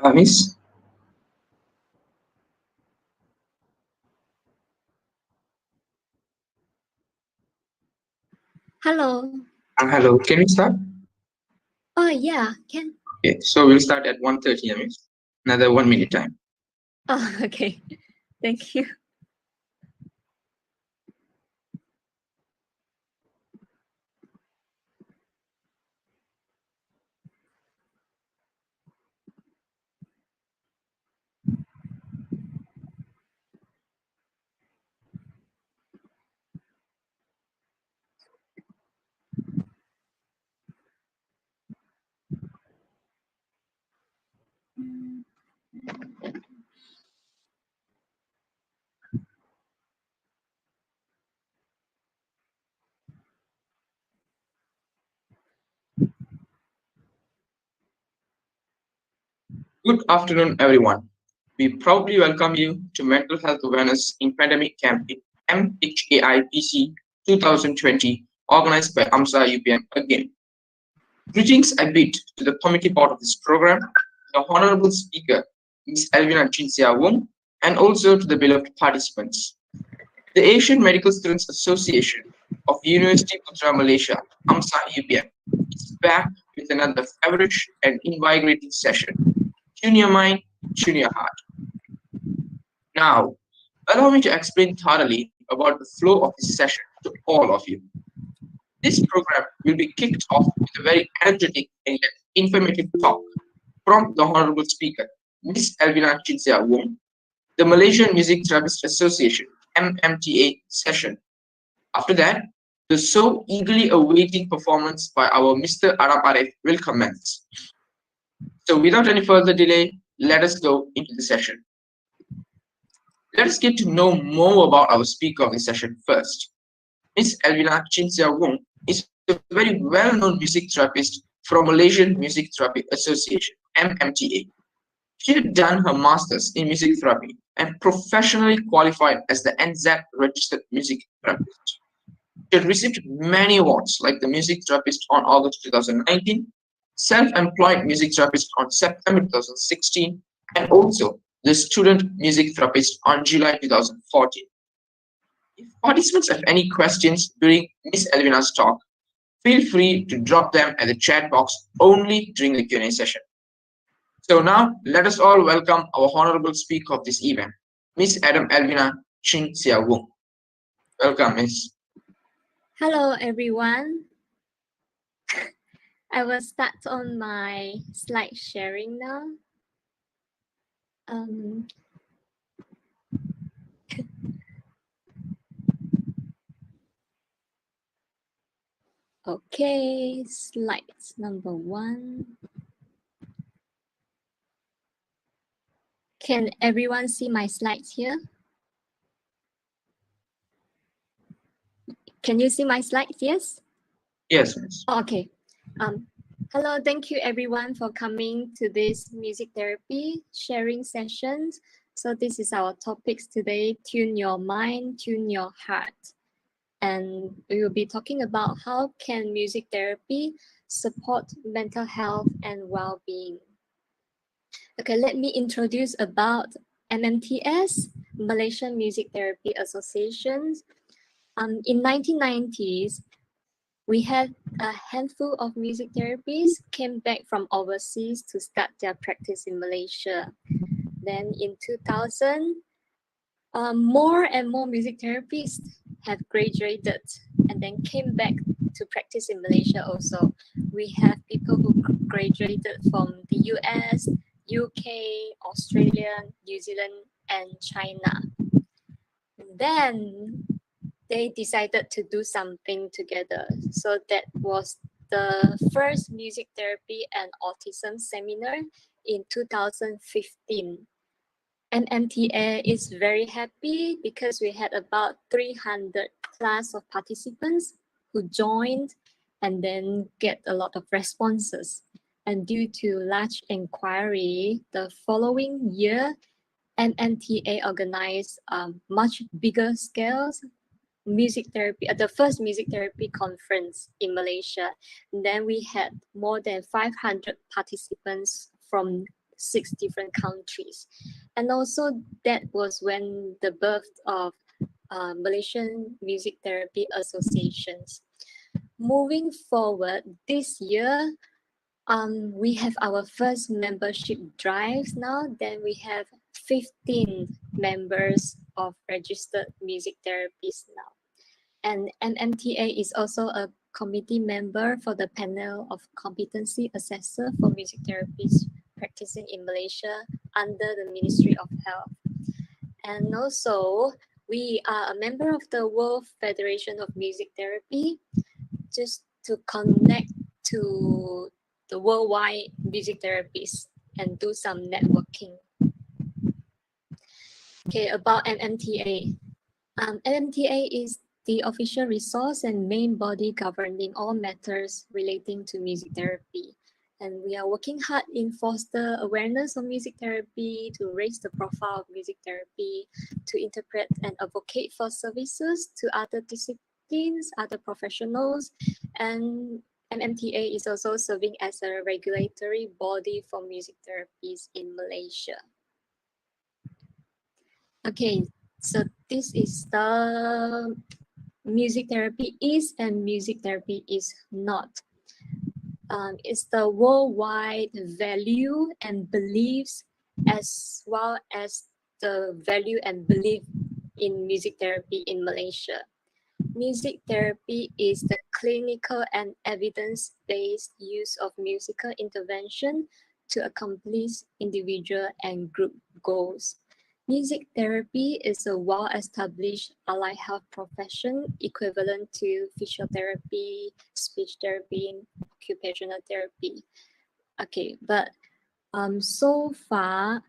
Miss, Hello. hello. Can we start? Oh, yeah, can. Okay, so we'll start at 1:30, Miss. Another 1 minute time. Oh, okay. Thank you. Good afternoon, everyone. We proudly welcome you to Mental Health Awareness in Pandemic Camp in MHAIPC 2020, organized by AMSA UPM again. Greetings I bid to the committee part of this program, the honorable speaker, Ms. Elvina Chinsia Wong, and also to the beloved participants. The Asian Medical Students Association of University Putra Malaysia, AMSA UPM, is back with another feverish and invigorating session. Tune your mind, tune your heart. Now, allow me to explain thoroughly about the flow of this session to all of you. This program will be kicked off with a very energetic and yet informative talk from the Honorable Speaker, Ms. Elvina Chinsia Wong, the Malaysian Music Therapist Association, MMTA session. After that, the so eagerly awaiting performance by our Mr. Arab Arif will commence. So without any further delay, let us go into the session. Let us get to know more about our speaker of the session first. Ms. Elvina Chinsia Wong is a very well-known music therapist from Malaysian Music Therapy Association, MMTA. She had done her master's in music therapy and professionally qualified as the NZ registered music therapist. She had received many awards like the Music Therapist on August 2019, Self-Employed Music Therapist on September 2016, and also the Student Music Therapist on July 2014. If participants have any questions during Ms. Elvina's talk, feel free to drop them at the chat box only during the Q&A session. So now, let us all welcome our honorable speaker of this event, Ms. Adam Elvina Chin Sia Wong. Welcome, Ms. Hello, everyone. I will start on my slide sharing now. Okay, slides number 1. Can everyone see my slides here? Can you see my slides? Yes? Yes, Ms. Okay. Hello, thank you everyone for coming to this music therapy sharing sessions. So this is our topics today, tune your mind, tune your heart. And we will be talking about how can music therapy support mental health and well-being. Okay, let me introduce about MMTS, Malaysian Music Therapy Association. In 1990s, we had a handful of music therapists came back from overseas to start their practice in Malaysia. Then in 2000, more and more music therapists have graduated and then came back to practice in Malaysia also. We have people who graduated from the US, UK, Australia, New Zealand, and China. Then they decided to do something together. So that was the first music therapy and autism seminar in 2015. And MTA is very happy because we had about 300 class of participants who joined and then get a lot of responses. And due to large inquiry, the following year, MMTA organized much bigger scales music therapy at the first music therapy conference in Malaysia. And then we had more than 500 participants from 6 different countries. And also that was when the birth of Malaysian Music Therapy Associations. Moving forward, this year, we have our first membership drives now. Then we have 15 members of registered music therapists now. And MMTA is also a committee member for the panel of competency assessor for music therapists practicing in Malaysia under the Ministry of Health. And also, we are a member of the World Federation of Music Therapy, just to connect to the worldwide music therapists and do some networking. Okay, about MMTA. MMTA is the official resource and main body governing all matters relating to music therapy. And we are working hard in foster awareness of music therapy, to raise the profile of music therapy, to interpret and advocate for services to other disciplines, other professionals, and MMTA is also serving as a regulatory body for music therapies in Malaysia. Okay, so this is the music therapy is and music therapy is not. It's the worldwide value and beliefs, as well as the value and belief in music therapy in Malaysia. Music therapy is the clinical and evidence-based use of musical intervention to accomplish individual and group goals. Music therapy is a well-established allied health profession equivalent to physiotherapy, speech therapy, occupational therapy. Okay, but so far,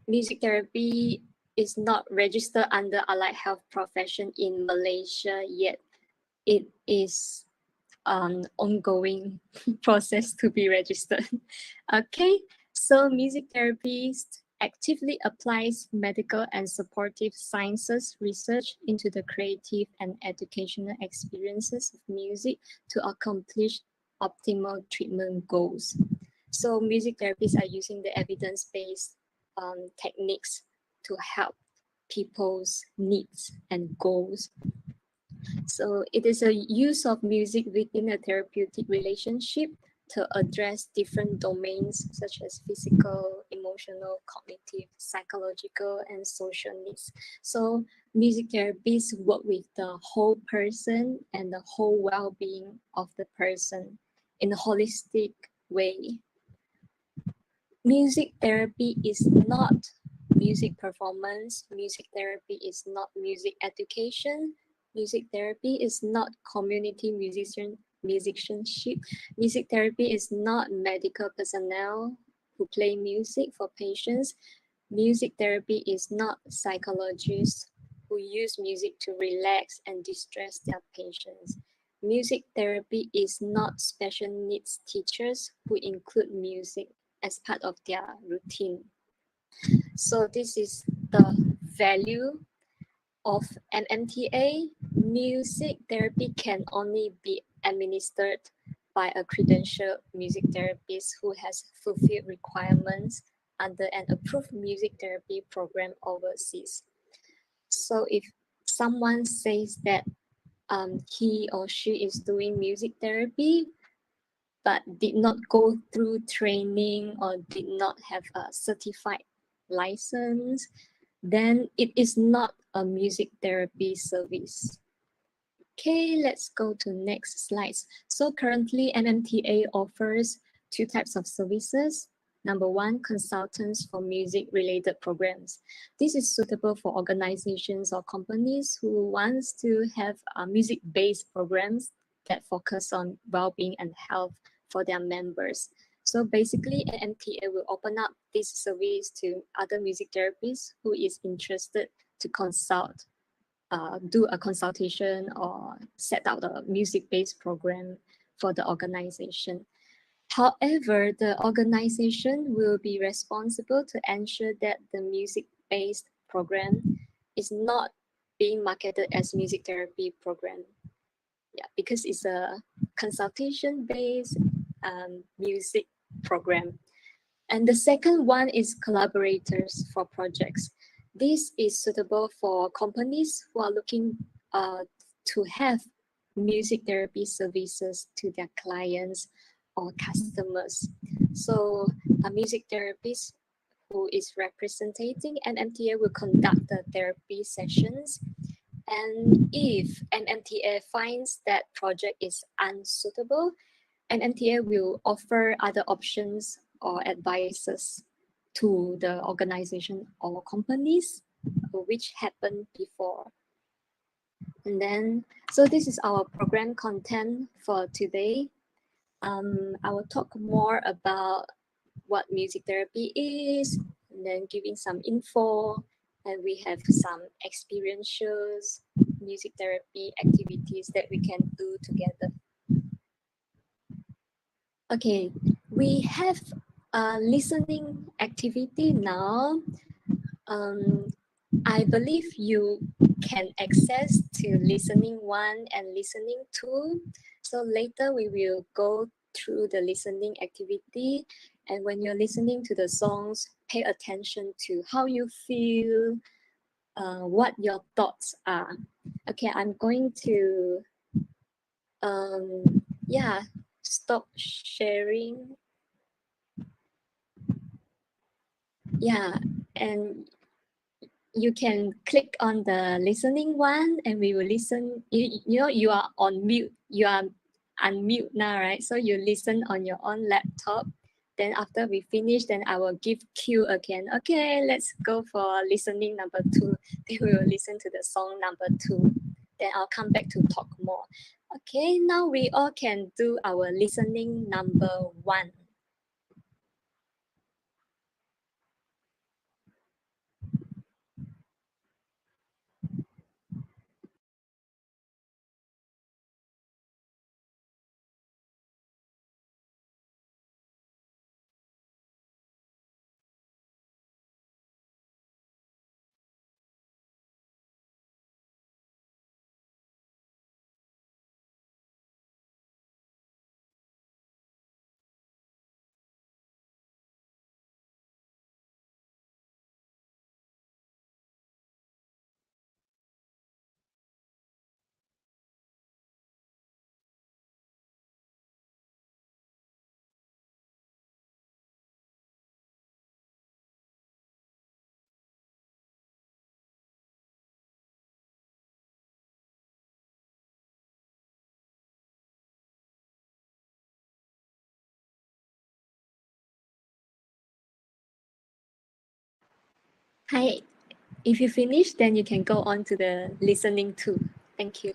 music therapy is not registered under allied health profession in Malaysia yet. It is ongoing process to be registered. Okay, so music therapist actively applies medical and supportive sciences research into the creative and educational experiences of music to accomplish optimal treatment goals. So music therapists are using the evidence-based techniques to help people's needs and goals. So it is a use of music within a therapeutic relationship to address different domains such as physical, emotional, cognitive, psychological, and social needs. So music therapists work with the whole person and the whole well-being of the person in a holistic way. Music therapy is not music performance. Music therapy is not music education. Music therapy is not community musicianship. Music therapy is not medical personnel who play music for patients. Music therapy is not psychologists who use music to relax and distress their patients. Music therapy is not special needs teachers who include music as part of their routine. So this is the value of MMTA. Music therapy can only be administered by a credentialed music therapist who has fulfilled requirements under an approved music therapy program overseas. So if someone says that he or she is doing music therapy but did not go through training or did not have a certified license, then it is not a music therapy service. Okay, let's go to next slides. So currently MMTA offers two types of services. Number one, consultants for music related programs. This is suitable for organizations or companies who wants to have music based programs that focus on well-being and health for their members. So basically, MMTA will open up this service to other music therapists who is interested to consult, do a consultation or set out a music-based program for the organization. However, the organization will be responsible to ensure that the music-based program is not being marketed as music therapy program. Yeah, because it's a consultation-based music program. And the second one is collaborators for projects. This is suitable for companies who are looking to have music therapy services to their clients or customers. So a music therapist who is representing NMTA will conduct the therapy sessions. And if NMTA finds that project is unsuitable, NMTA will offer other options or advices to the organization or companies which happened before. And then, so this is our program content for today. I will talk more about what music therapy is, and then giving some info, and we have some experientials, music therapy activities that we can do together. Okay, we have a listening activity now. I believe you can access to listening 1 and listening 2. So later we will go through the listening activity. And when you're listening to the songs, pay attention to how you feel, what your thoughts are. Okay, I'm going to, stop sharing. Yeah, and you can click on the listening one and we will listen. You know, you are on mute, you are unmute now, right? So you listen on your own laptop. Then after we finish, then I will give cue again. Okay, let's go for listening number 2. Then we will listen to the song number 2. Then I'll come back to talk more. Okay, now we all can do our listening number 1. Hi, if you finish, then you can go on to the listening 2. Thank you.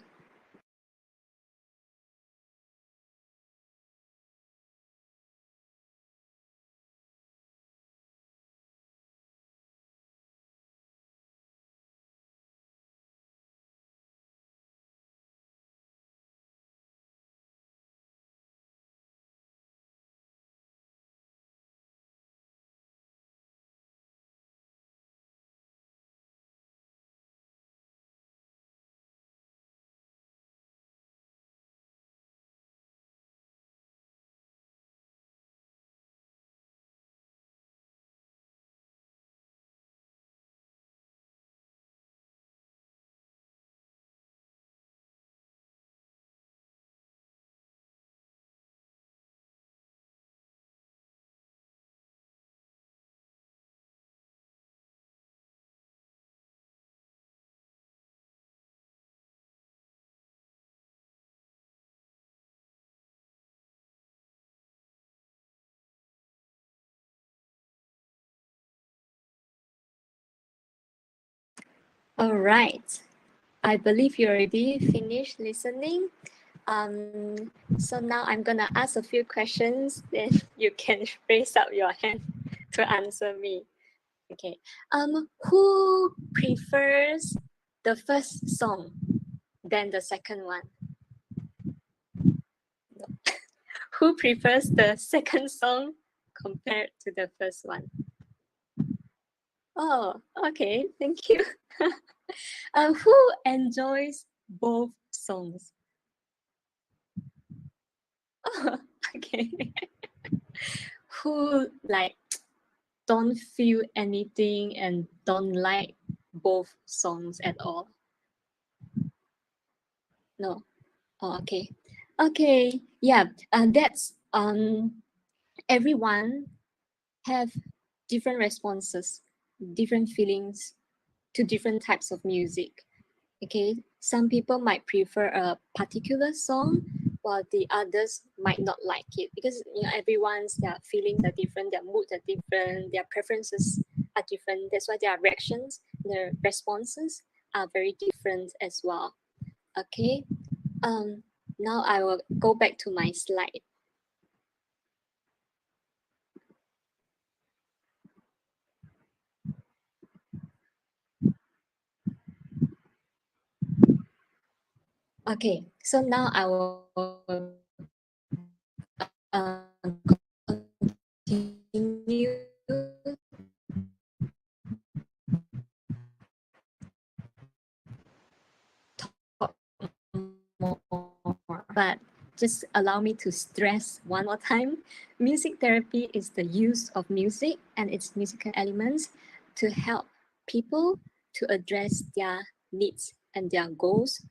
All right. I believe you already finished listening. So now I'm gonna ask a few questions, then you can raise up your hand to answer me. Okay. Who prefers the first song than the second one? Who prefers the second song compared to the first one? Oh, okay. Thank you. Who enjoys both songs? Oh, okay. Who like don't feel anything and don't like both songs at all? No. Oh, okay. Okay. Yeah. That's everyone have different responses, different feelings to different types of music. Okay, some people might prefer a particular song while the others might not like it, because everyone's their feelings are different, their moods are different, their preferences are different. That's why their reactions, their responses are very different as well. Okay, um now I will go back to my slide. Okay, so now I will continue more, but just allow me to stress one more time. Music therapy is the use of music and its musical elements to help people to address their needs and their goals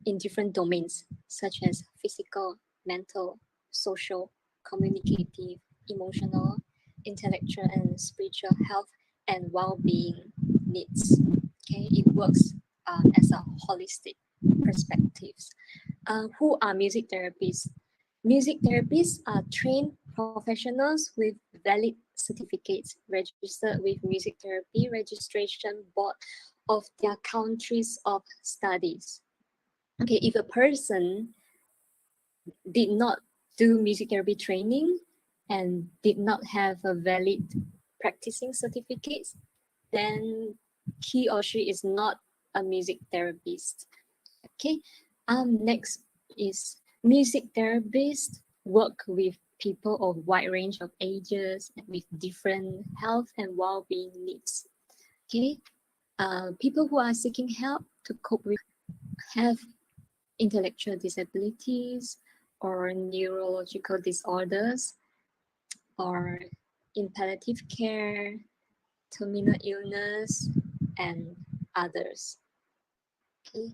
in different domains, such as physical, mental, social, communicative, emotional, intellectual, and spiritual health and well-being needs. Okay, it works as a holistic perspectives. Who are music therapists? Music therapists are trained professionals with valid certificates registered with Music Therapy Registration Board of their countries of studies. Okay, if a person did not do music therapy training and did not have a valid practicing certificates, then he or she is not a music therapist. Okay, next is music therapists work with people of wide range of ages with different health and well-being needs. Okay, people who are seeking help to cope with have intellectual disabilities or neurological disorders or in palliative care, terminal illness, and others. Okay.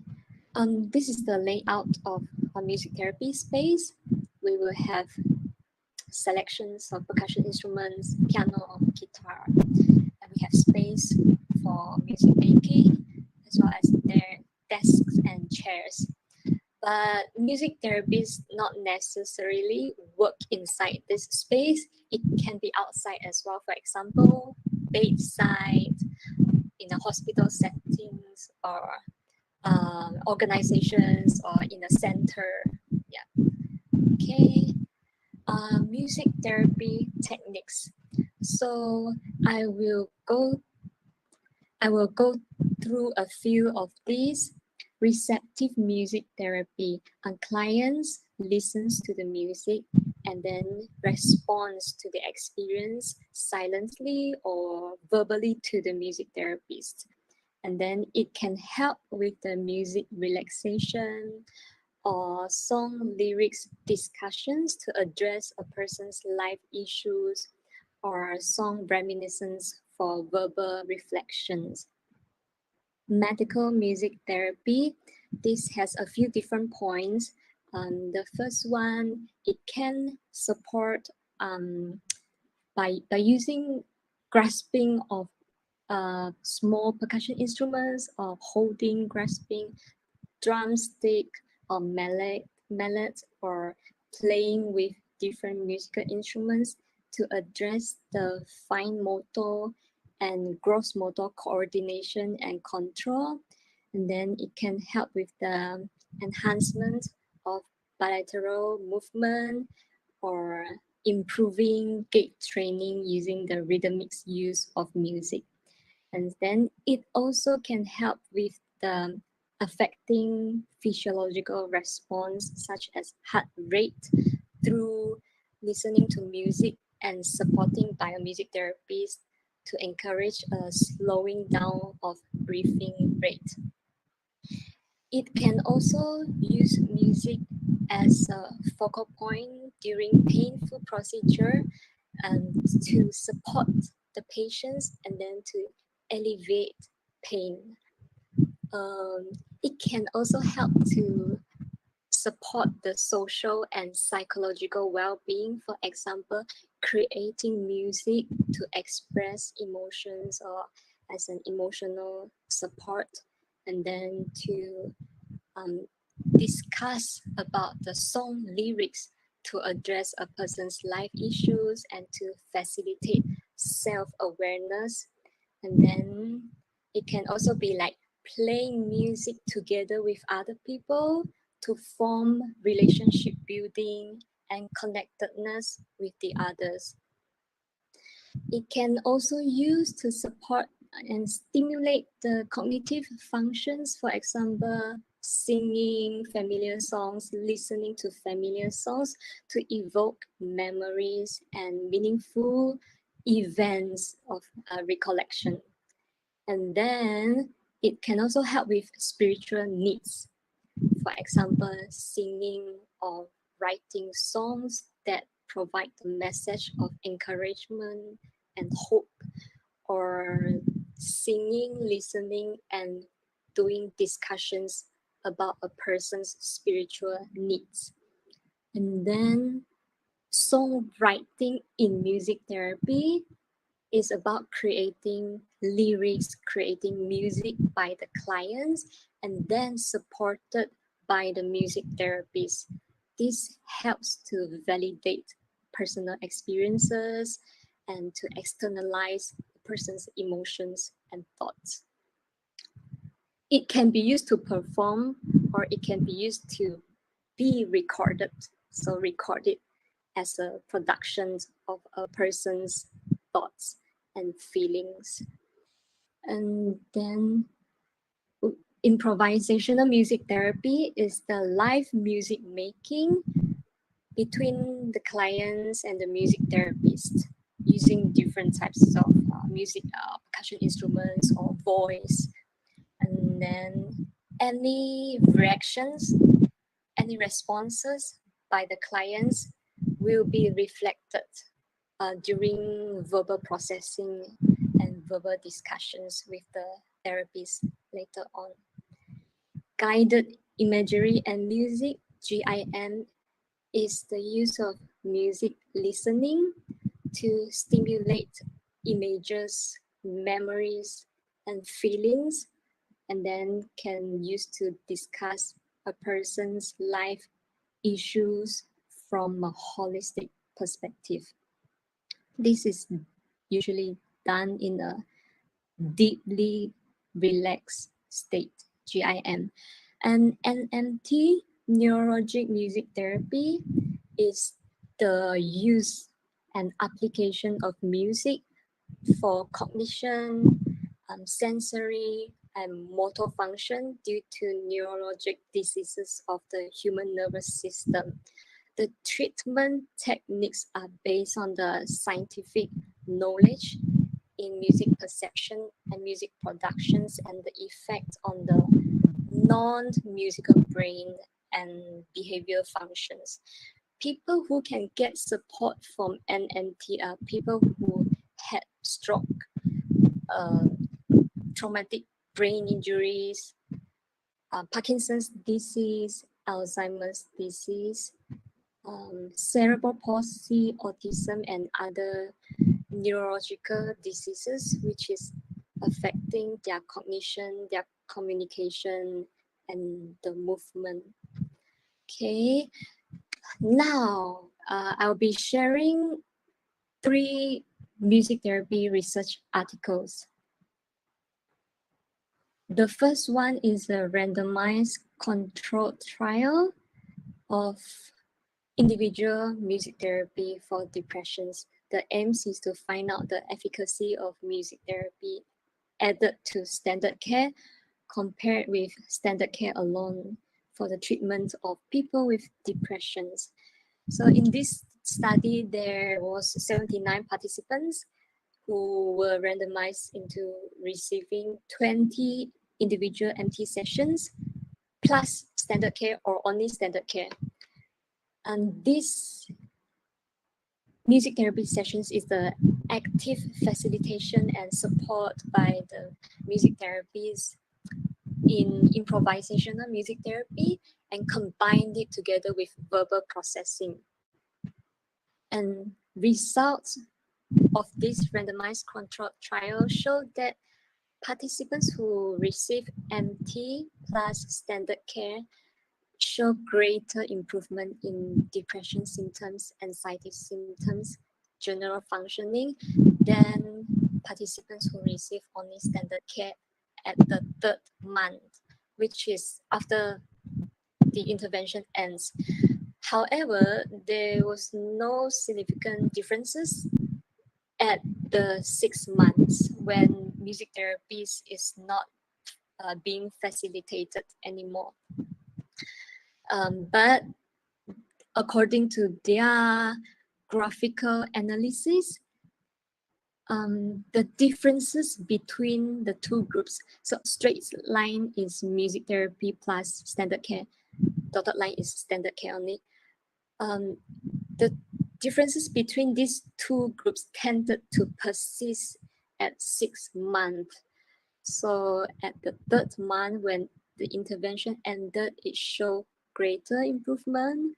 This is the layout of our music therapy space. We will have selections of percussion instruments, piano, guitar, and we have space for music making, as well as their desks and chairs. But music therapists not necessarily work inside this space. It can be outside as well. For example, bedside, in a hospital settings, or organizations, or in a center. Yeah. Okay. Music therapy techniques. So I will go through a few of these. Receptive music therapy. Clients listens to the music and then responds to the experience silently or verbally to the music therapist. And then it can help with the music relaxation or song lyrics discussions to address a person's life issues or song reminiscence for verbal reflections. Medical music therapy. This has a few different points. The first one, it can support by using grasping of small percussion instruments or holding, grasping drumstick or mallet or playing with different musical instruments to address the fine motor and gross motor coordination and control. And then it can help with the enhancement of bilateral movement or improving gait training using the rhythmic use of music. And then it also can help with the affecting physiological response such as heart rate through listening to music and supporting biomusic therapies to encourage a slowing down of breathing rate. It can also use music as a focal point during painful procedure and to support the patients and then to alleviate pain. It can also help to support the social and psychological well-being. For example, creating music to express emotions or as an emotional support, and then to discuss about the song lyrics to address a person's life issues and to facilitate self-awareness. And then it can also be like playing music together with other people to form relationship building and connectedness with the others. It can also use to support and stimulate the cognitive functions, for example, singing familiar songs, listening to familiar songs to evoke memories and meaningful events of recollection. And then it can also help with spiritual needs. For example, singing or writing songs that provide the message of encouragement and hope, or singing, listening, and doing discussions about a person's spiritual needs. And then songwriting in music therapy is about creating lyrics, creating music by the clients, and then supported by the music therapist. This helps to validate personal experiences and to externalize the person's emotions and thoughts. It can be used to perform, or it can be used to be recorded. So recorded as a production of a person's thoughts and feelings. And then improvisational music therapy is the live music making between the clients and the music therapist using different types of music, percussion instruments or voice. And then any reactions, any responses by the clients will be reflected during verbal processing and verbal discussions with the therapist later on. Guided imagery and music, GIM, is the use of music listening to stimulate images, memories, and feelings, and then can use to discuss a person's life issues from a holistic perspective. This is usually done in a deeply relaxed state, GIM. And NMT, neurologic music therapy, is the use and application of music for cognition, sensory, and motor function due to neurologic diseases of the human nervous system. The treatment techniques are based on the scientific knowledge in music perception and music productions and the effect on the non-musical brain and behavior functions. People who can get support from NMT are people who had stroke, traumatic brain injuries, Parkinson's disease, Alzheimer's disease, cerebral palsy, autism, and other neurological diseases, which is affecting their cognition, their communication, and the movement. Okay, now I'll be sharing 3 music therapy research articles. The first one is a randomized controlled trial of individual music therapy for depressions. The aim is to find out the efficacy of music therapy added to standard care compared with standard care alone for the treatment of people with depressions. So in this study, there was 79 participants who were randomized into receiving 20 individual MT sessions plus standard care or only standard care. And this music therapy sessions is the active facilitation and support by the music therapies in improvisational music therapy and combined it together with verbal processing. And results of this randomized controlled trial showed that participants who receive MT plus standard care show greater improvement in depression symptoms, anxiety symptoms, general functioning than participants who receive only standard care at the third month, which is after the intervention ends. However, there was no significant differences at the 6 months when music therapy is not being facilitated anymore. But according to their graphical analysis, the differences between the two groups, so straight line is music therapy plus standard care, dotted line is standard care only. The differences between these two groups tended to persist at 6 months. So at the third month, when the intervention ended, it showed greater improvement,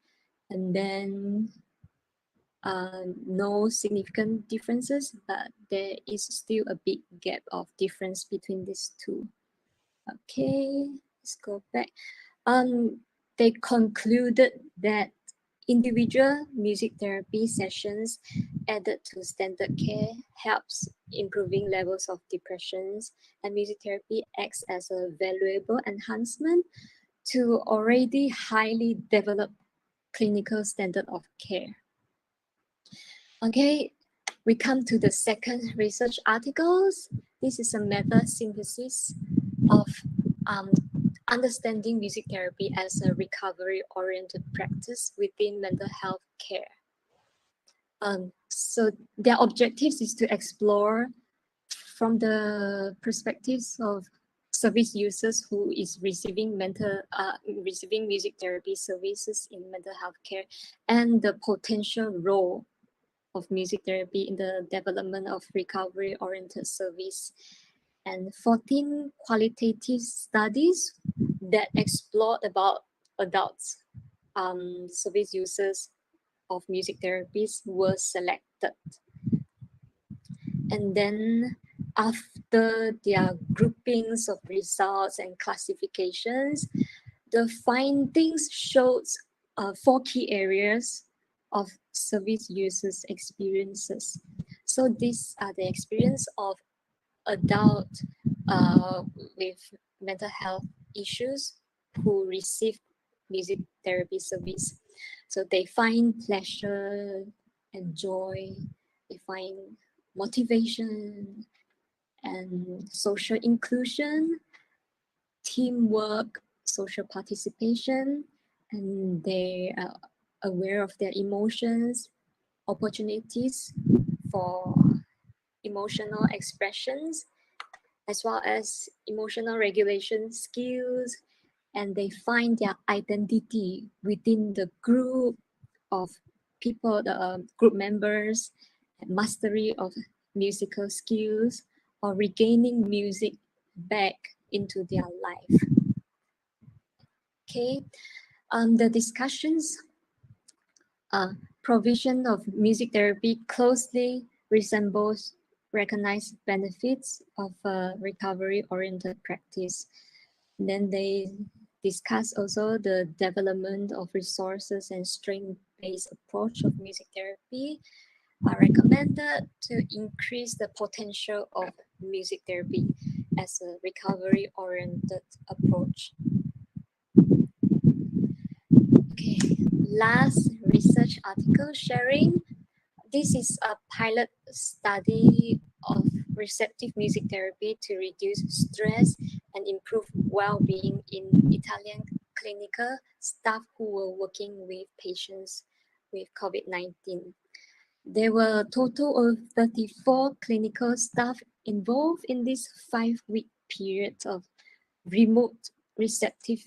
and then no significant differences, but there is still a big gap of difference between these two. Okay, let's go back. They concluded that individual music therapy sessions added to standard care helps improving levels of depressions, and music therapy acts as a valuable enhancement to already highly developed clinical standard of care. Okay, we come to the second research articles. This is a meta synthesis of understanding music therapy as a recovery-oriented practice within mental health care. So their objectives is to explore from the perspectives of service users who is receiving music therapy services in mental health care, and the potential role of music therapy in the development of recovery-oriented service, and 14 qualitative studies that explored about adults service users of music therapies were selected. And then after their groupings of results and classifications, the findings showed 4 key areas of service users' experiences. So these are the experience of adult with mental health issues who receive music therapy service. So they find pleasure and joy, they find motivation and social inclusion, teamwork, social participation, and they are aware of their emotions, opportunities for emotional expressions, as well as emotional regulation skills, and they find their identity within the group of people, the group members, mastery of musical skills, or regaining music back into their life. Okay, the discussions provision of music therapy closely resembles recognized benefits of a recovery-oriented practice. Then they discuss also the development of resources and strength-based approach of music therapy are recommended to increase the potential of music therapy as a recovery-oriented approach. Okay, last research article sharing. This is a pilot study of receptive music therapy to reduce stress and improve well-being in Italian clinical staff who were working with patients with COVID-19. There were a total of 34 clinical staff involved in this 5-week period of remote receptive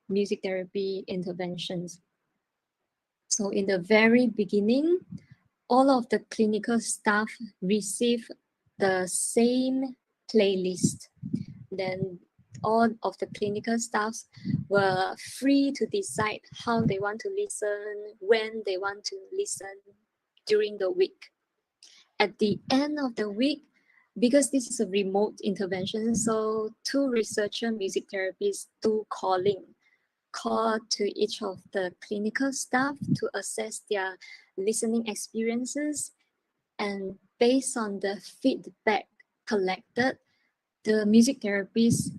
music therapy interventions. So in the very beginning, all of the clinical staff receive the same playlist. Then all of the clinical staffs were free to decide how they want to listen, when they want to listen during the week. At the end of the week, because this is a remote intervention, so two researcher music therapists do call to each of the clinical staff to assess their listening experiences. And based on the feedback collected, the music therapists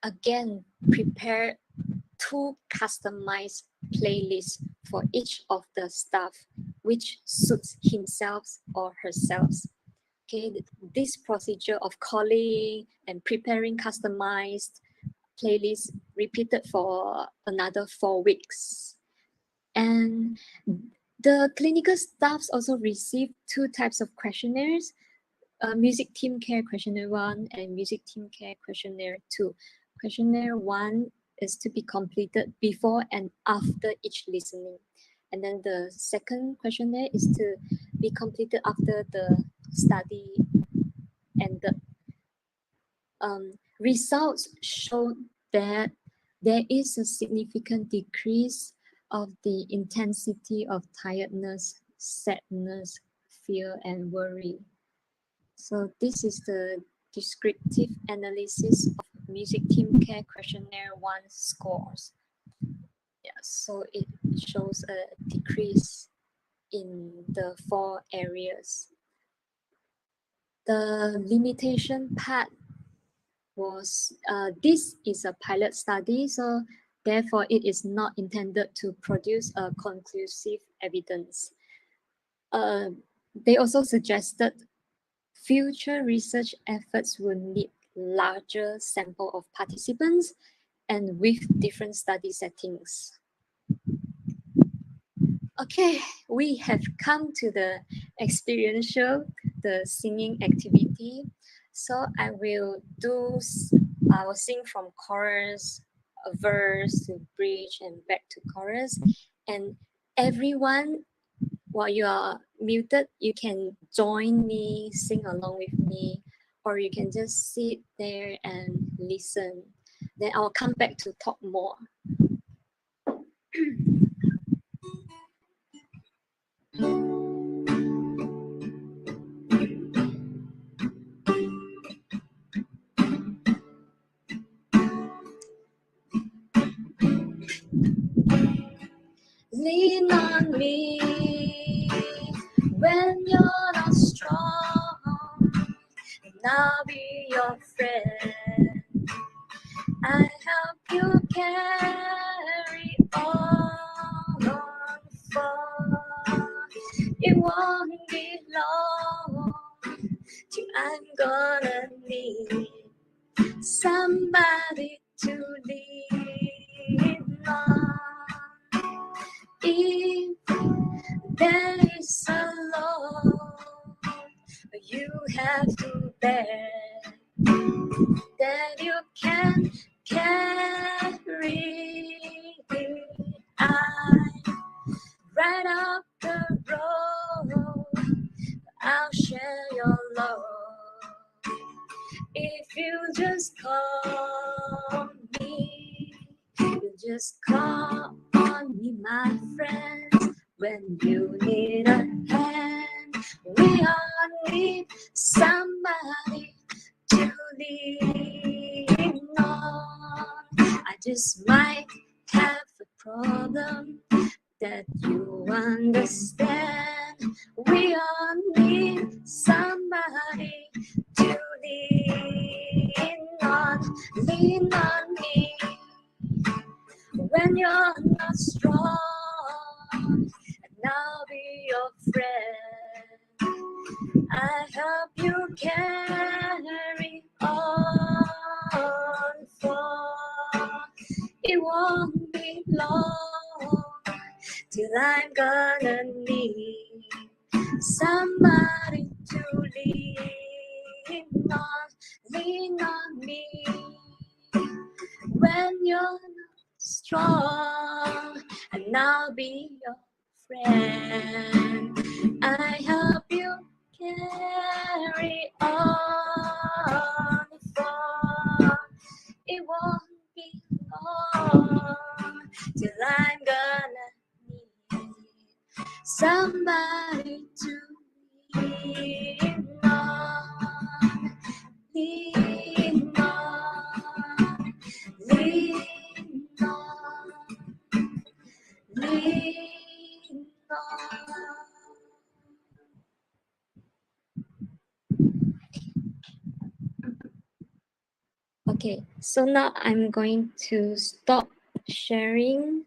again prepare two customized playlists for each of the staff, which suits himself or herself. Okay, this procedure of calling and preparing customized playlists repeated for another 4 weeks. And the clinical staffs also received two types of questionnaires, music team care questionnaire 1 and music team care questionnaire 2. Questionnaire 1 is to be completed before and after each listening. And then the second questionnaire is to be completed after the study ended. Results showed that there is a significant decrease of the intensity of tiredness, sadness, fear, and worry. So this is the descriptive analysis of music team care questionnaire 1 scores. Yeah, so it shows a decrease in the 4 areas. The limitation part was, this is a pilot study, so therefore it is not intended to produce a conclusive evidence. They also suggested future research efforts will need larger sample of participants and with different study settings. Okay, we have come to the experiential, the singing activity. So I will sing from chorus, a verse to bridge and back to chorus. And everyone, while you are muted, you can join me, sing along with me, or you can just sit there and listen. Then I'll come back to talk more. Lean on me when you're not strong, and I'll be your friend. I help you carry on for it won't be long till I'm gonna need somebody to lean on. If there is a load you have to bear, that you can carry, I'm right up the road, I'll share your load. If you just call me, you just call on me, my friends, when you need a hand. We all need somebody to lean on. I just might have a problem that you understand. We all need somebody to lean on. Lean on me when you're not strong, and I'll be your friend. I help you carry on, for it won't be long till I'm gonna need somebody to lean on me when you're not strong, and I'll be your friend. I hope you carry on for it won't be long till I'm gonna need somebody to lean on, lean on, lean on, lean on. Okay, so now I'm going to stop sharing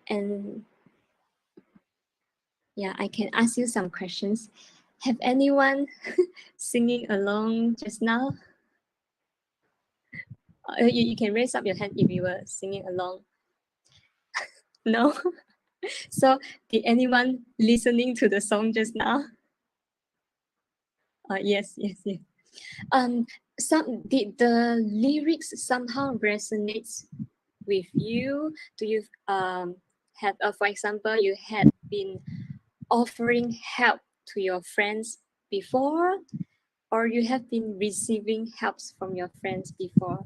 and yeah, I can ask you some questions. Have anyone singing along just now? You can raise up your hand if you were singing along. No? So did anyone listening to the song just now? Yes, yes, yes. Did the lyrics somehow resonates with you? Do you have, for example, you had been offering help to your friends before, or you have been receiving helps from your friends before?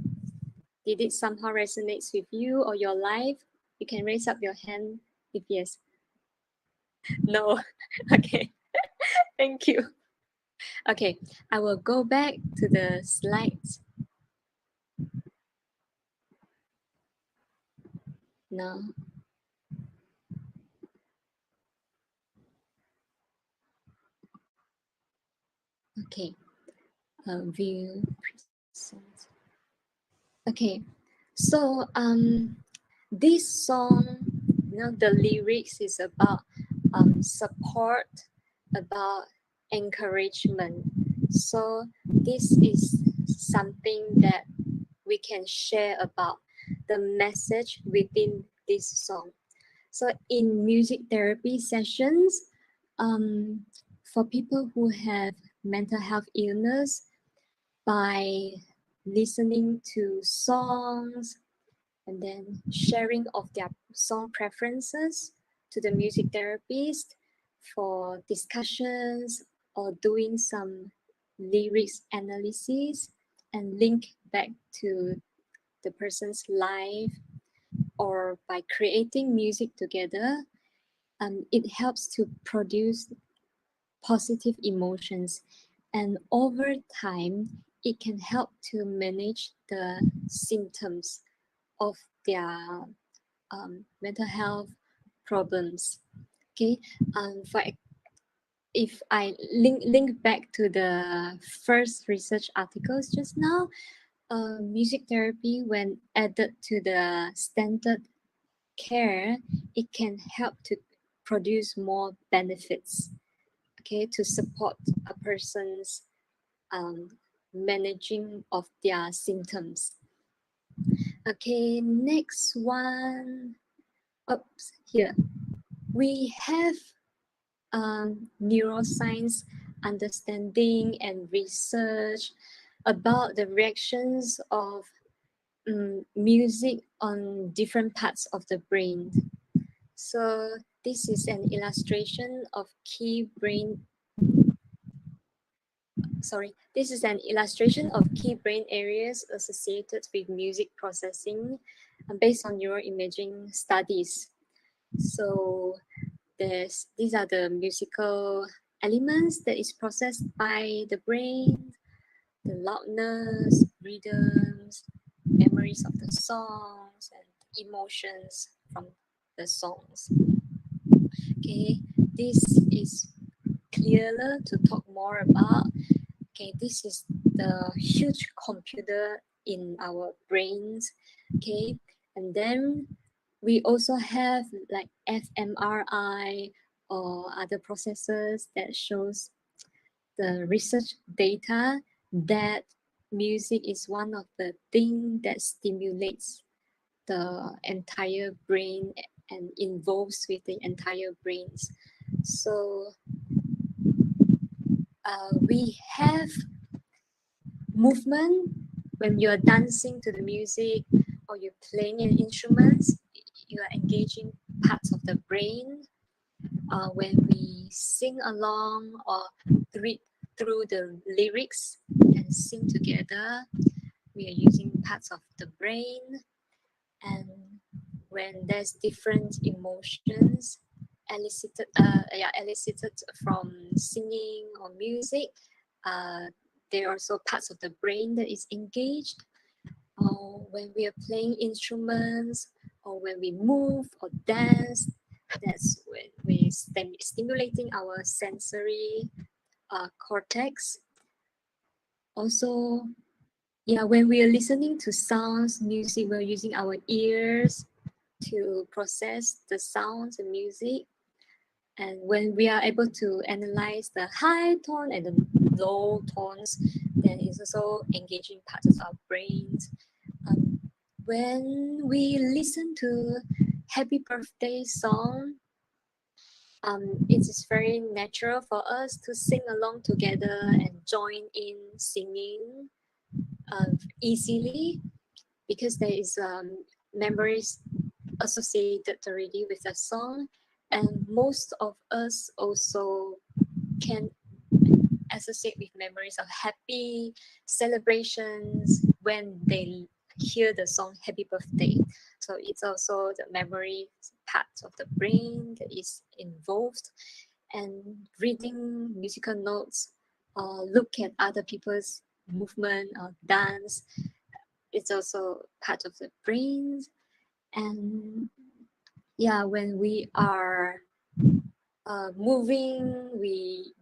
Did it somehow resonates with you or your life? You can raise up your hand if yes. No. Okay. Thank you. Okay, I will go back to the slides now. Okay, view present. Okay, so this song, the lyrics is about support, about encouragement. So this is something that we can share about the message within this song. So in music therapy sessions, for people who have mental health illness, by listening to songs and then sharing of their song preferences to the music therapist for discussions or doing some lyrics analysis and link back to the person's life, or by creating music together, it helps to produce positive emotions, and over time it can help to manage the symptoms of their mental health problems. Okay, for if I link back to the first research articles just now, music therapy, when added to the standard care, it can help to produce more benefits, okay, to support a person's managing of their symptoms. Okay, next one. Oops, here. We have neuroscience understanding and research about the reactions of music on different parts of the brain. So this is an illustration of key brain areas associated with music processing based on neuroimaging studies. So these are the musical elements that is processed by the brain: the loudness, rhythms, memories of the songs, and emotions from the songs. Okay, this is clearer to talk more about. Okay, this is the huge computer in our brains. Okay, and then we also have like fMRI or other processes that shows the research data that music is one of the things that stimulates the entire brain and involves with the entire brains. So we have movement when you're dancing to the music, or you're playing an instrument, you are engaging parts of the brain. When we sing along or read through the lyrics and sing together, we are using parts of the brain. And when there's different emotions elicited from singing or music, uh, there are also parts of the brain that is engaged. Or when we are playing instruments, or when we move or dance, that's when we're stimulating our sensory cortex. Also, yeah, when we are listening to sounds, music, we're using our ears to process the sounds and music. And when we are able to analyze the high tone and the low tones, then it's also engaging parts of our brains. When we listen to happy birthday song, it is very natural for us to sing along together and join in singing easily, because there is memories associated already with the song, and most of us also can associate with memories of happy celebrations when they hear the song happy birthday. So it's also the memory part of the brain that is involved. And reading musical notes or look at other people's movement or dance, it's also part of the brain. And yeah, when we are moving, we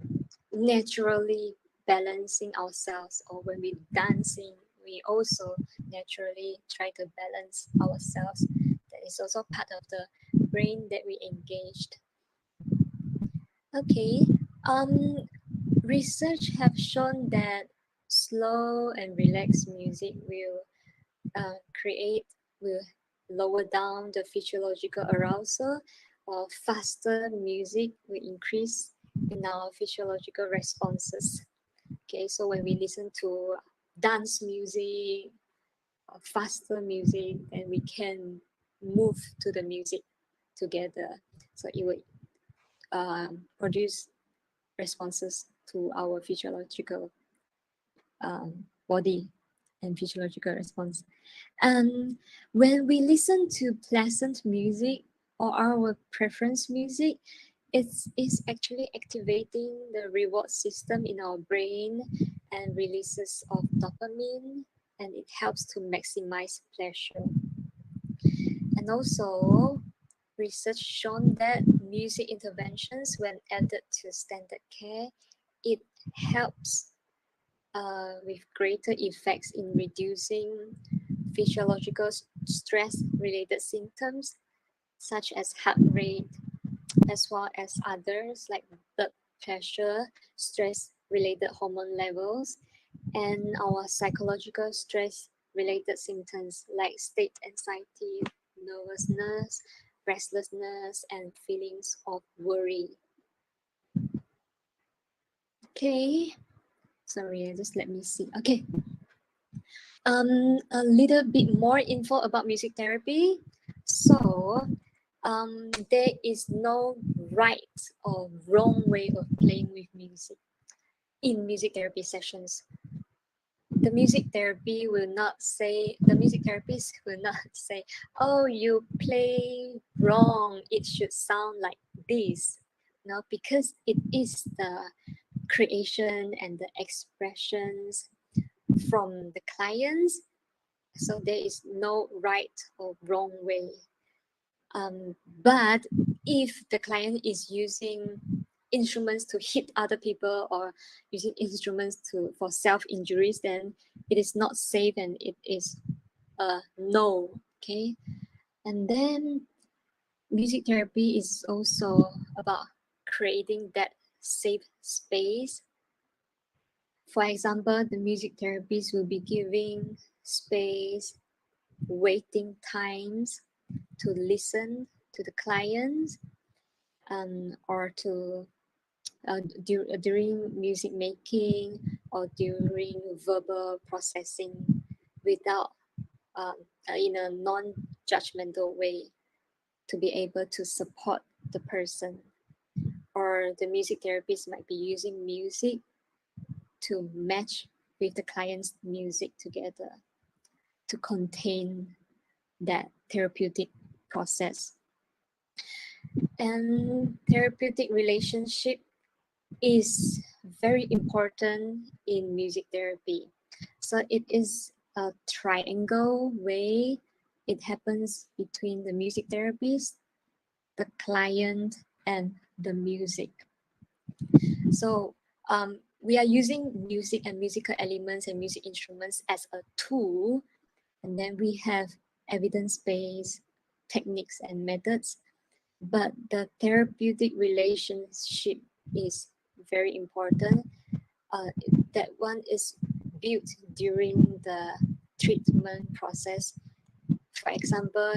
naturally balancing ourselves, or when we dancing, we also naturally try to balance ourselves. That is also part of the brain that we engaged. Okay, research have shown that slow and relaxed music create will lower down the physiological arousal, or faster music will increase in our physiological responses. Okay, so when we listen to dance music or faster music, then we can move to the music together. So it will produce responses to our physiological body and physiological response. And when we listen to pleasant music or our preference music, it's actually activating the reward system in our brain and releases of dopamine, and it helps to maximize pleasure. And also, research shown that music interventions, when added to standard care, it helps with greater effects in reducing physiological stress related symptoms such as heart rate, as well as others like blood pressure, stress related hormone levels, and our psychological stress related symptoms like state anxiety, nervousness, restlessness, and feelings of worry. Okay, sorry, just let me see. Okay, a little bit more info about music therapy. So, there is no right or wrong way of playing with music in music therapy sessions. The music therapist will not say, oh, you play wrong, it should sound like this. No, because it is the creation and the expressions from the clients. So there is no right or wrong way. But if the client is using instruments to hit other people, or using instruments for self-injuries, then it is not safe and it is a no. Okay. And then music therapy is also about creating that safe space. For example, the music therapist will be giving space, waiting times to listen to the clients, or to during music making or during verbal processing, without in a non-judgmental way to be able to support the person. Or the music therapist might be using music to match with the client's music together to contain that therapeutic process. And therapeutic relationship is very important in music therapy. So it is a triangle way. It happens between the music therapist, the client, and the music. So we are using music and musical elements and music instruments as a tool, and then we have evidence-based techniques and methods. But the therapeutic relationship is very important. That one is built during the treatment process. For example,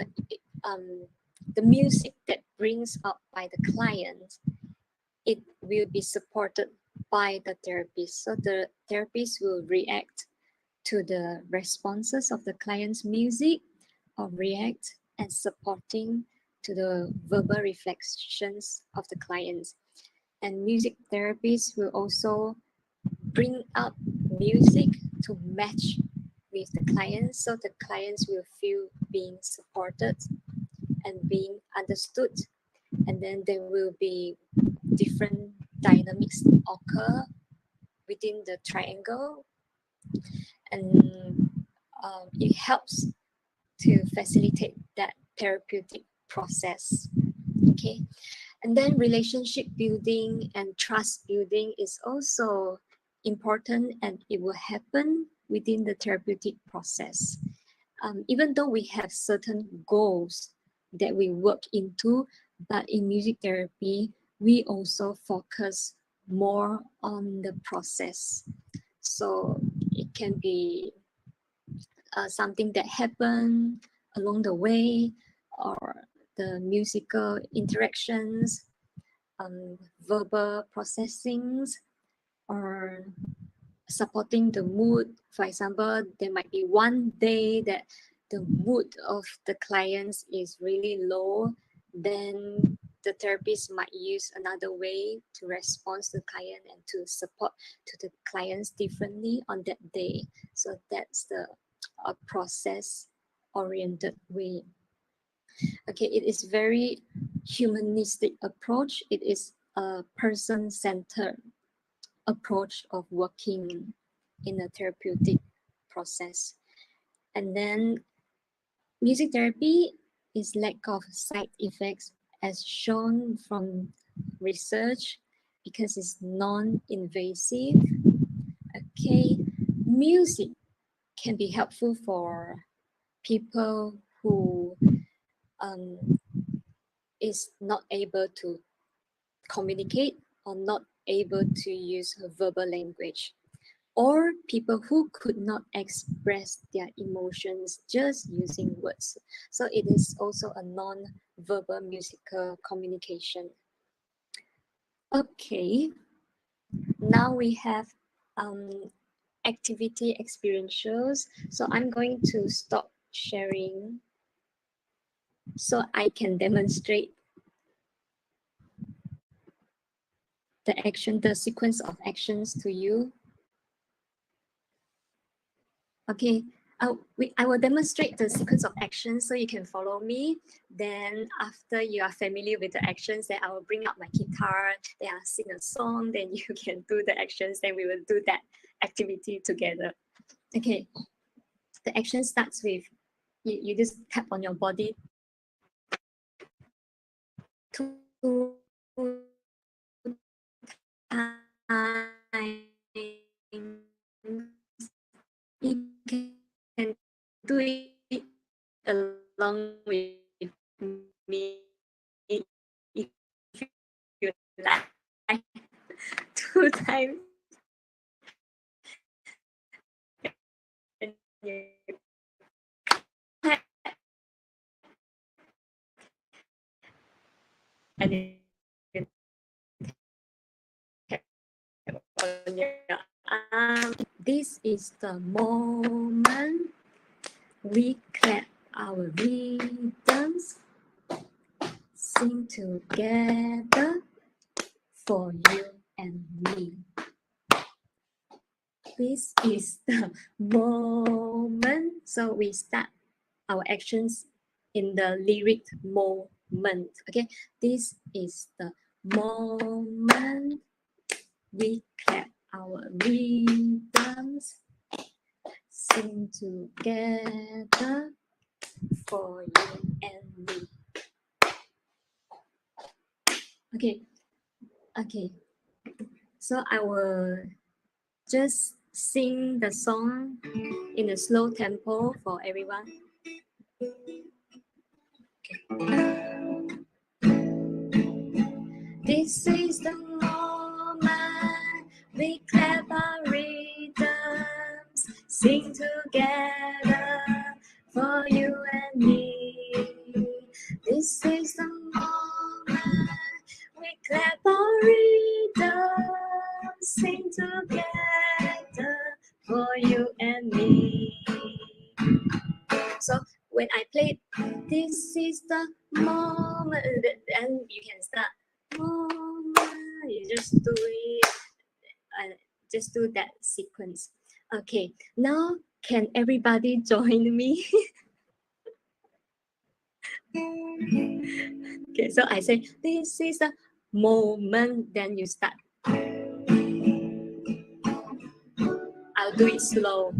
the music that brings up by the client, it will be supported by the therapist. So the therapist will react to the responses of the client's music or react and supporting to the verbal reflections of the clients. And music therapists will also bring up music to match with the clients, so the clients will feel being supported and being understood. And then there will be different dynamics occur within the triangle, and it helps to facilitate that therapeutic process. Okay, and then relationship building and trust building is also important, and it will happen within the therapeutic process. Even though we have certain goals that we work into, but in music therapy, we also focus more on the process. So it can be something that happened along the way, or the musical interactions, verbal processings, or supporting the mood. For example, there might be one day that the mood of the clients is really low, then the therapist might use another way to respond to the client and to support to the clients differently on that day. So that's the process oriented way. Okay, it is very humanistic approach. It is a person centered approach of working in a therapeutic process. And then music therapy is lack of side effects as shown from research because it's non-invasive. Okay, music can be helpful for people who is not able to communicate or not able to use verbal language, or people who could not express their emotions just using words. So it is also a non-verbal musical communication. Okay, now we have activity experientials. So I'm going to stop sharing so I can demonstrate the sequence of actions to you. Okay, I will demonstrate the sequence of actions so you can follow me. Then after you are familiar with the actions, then I will bring out my guitar, then I'll sing a song, then you can do the actions, then we will do that activity together. Okay, the action starts with, you just tap on your body you can do it along with me if you like. 2 times. And you and you tap on your arm. This is the moment we clap our rhythms, sing together for you and me. This is the moment. So we start our actions in the lyric moment. Okay, this is the moment. We clap our rhythms, sing together for you and me. Okay. So I will just sing the song in a slow tempo for everyone. This is the moment we clap our rhythms, sing together for you and me. This is the moment we clap our rhythms, sing together for you and me. So when I play, this is the moment, and you can start. Moment. You just do it. Just do that sequence. Okay. Now, can everybody join me? Okay. So I say, this is the moment. Then you start. I'll do it slow.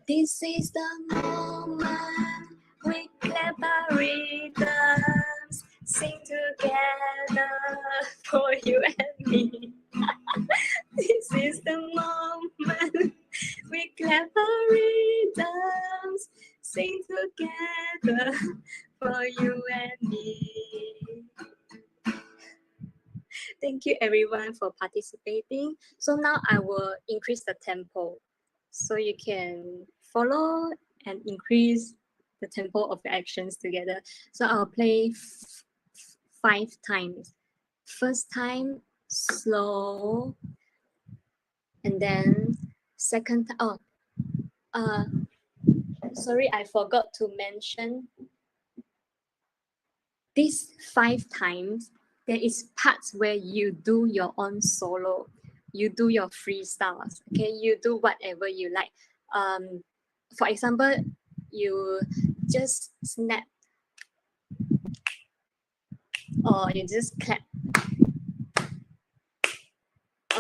This is the moment we clap our rhythms, sing together for you and me. This is the moment we clap our rhythms, sing together for you and me. Thank you everyone for participating. So now I will increase the tempo so you can follow and increase the tempo of the actions together. So I'll play 5 times. First time slow, and then second sorry, I forgot to mention these 5 times. There is parts where you do your own solo, you do your freestyles. Okay, you do whatever you like. For example, you just snap, or you just clap,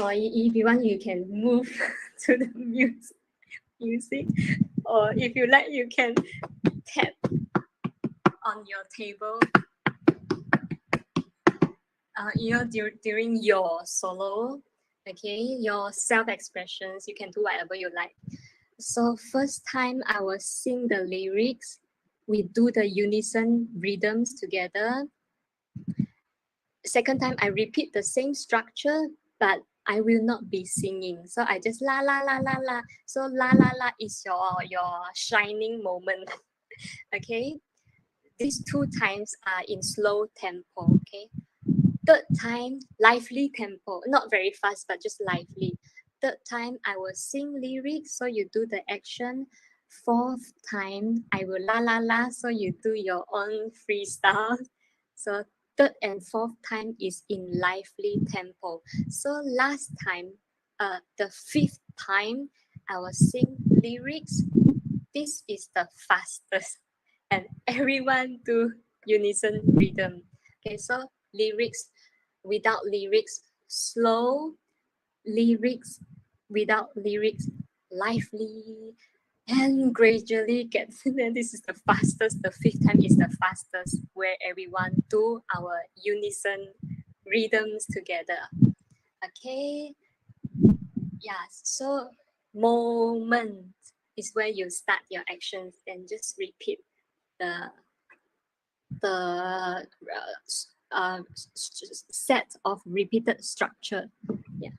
or if you want, you can move to the music, or if you like, you can tap on your table. During your solo, okay, your self-expressions, you can do whatever you like. So first time I will sing the lyrics, we do the unison rhythms together. Second time I repeat the same structure, but I will not be singing. So I just la la la la la. So la la la is your shining moment. Okay. These 2 times are in slow tempo. Okay. Third time, lively tempo, not very fast, but just lively. Third time, I will sing lyrics, so you do the action. Fourth time, I will la la la, so you do your own freestyle. So third and fourth time is in lively tempo. So last time, the 5th time, I will sing lyrics. This is the fastest, and everyone do unison rhythm. Okay, so lyrics, without lyrics, slow, lyrics, without lyrics, lively, and gradually get. Then this is the fastest. The 5th time is the fastest, where everyone do our unison rhythms together. Okay. Yes. So moment is where you start your actions, then just repeat the set of repeated structure. Yeah.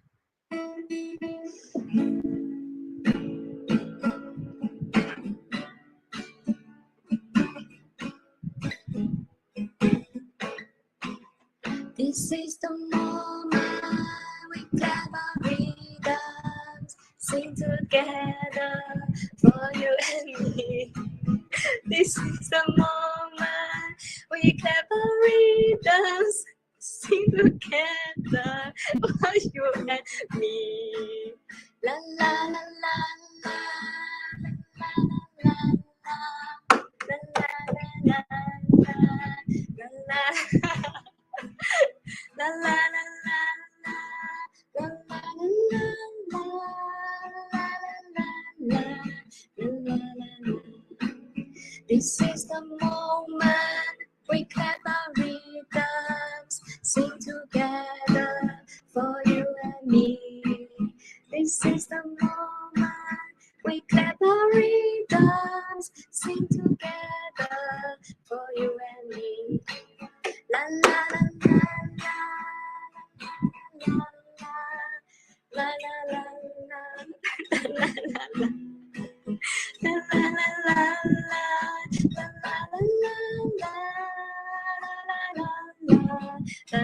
This is the moment we clap our rhythms, sing together for you and me. This is the moment we clap our rhythms, sing together for you and me. La la la la la la la la la la la la This is the moment we clap our rhythms, sing together for you and me. This is the moment we clap our rhythms, sing together for you and me. La la la la la la la la la la la. La la la la la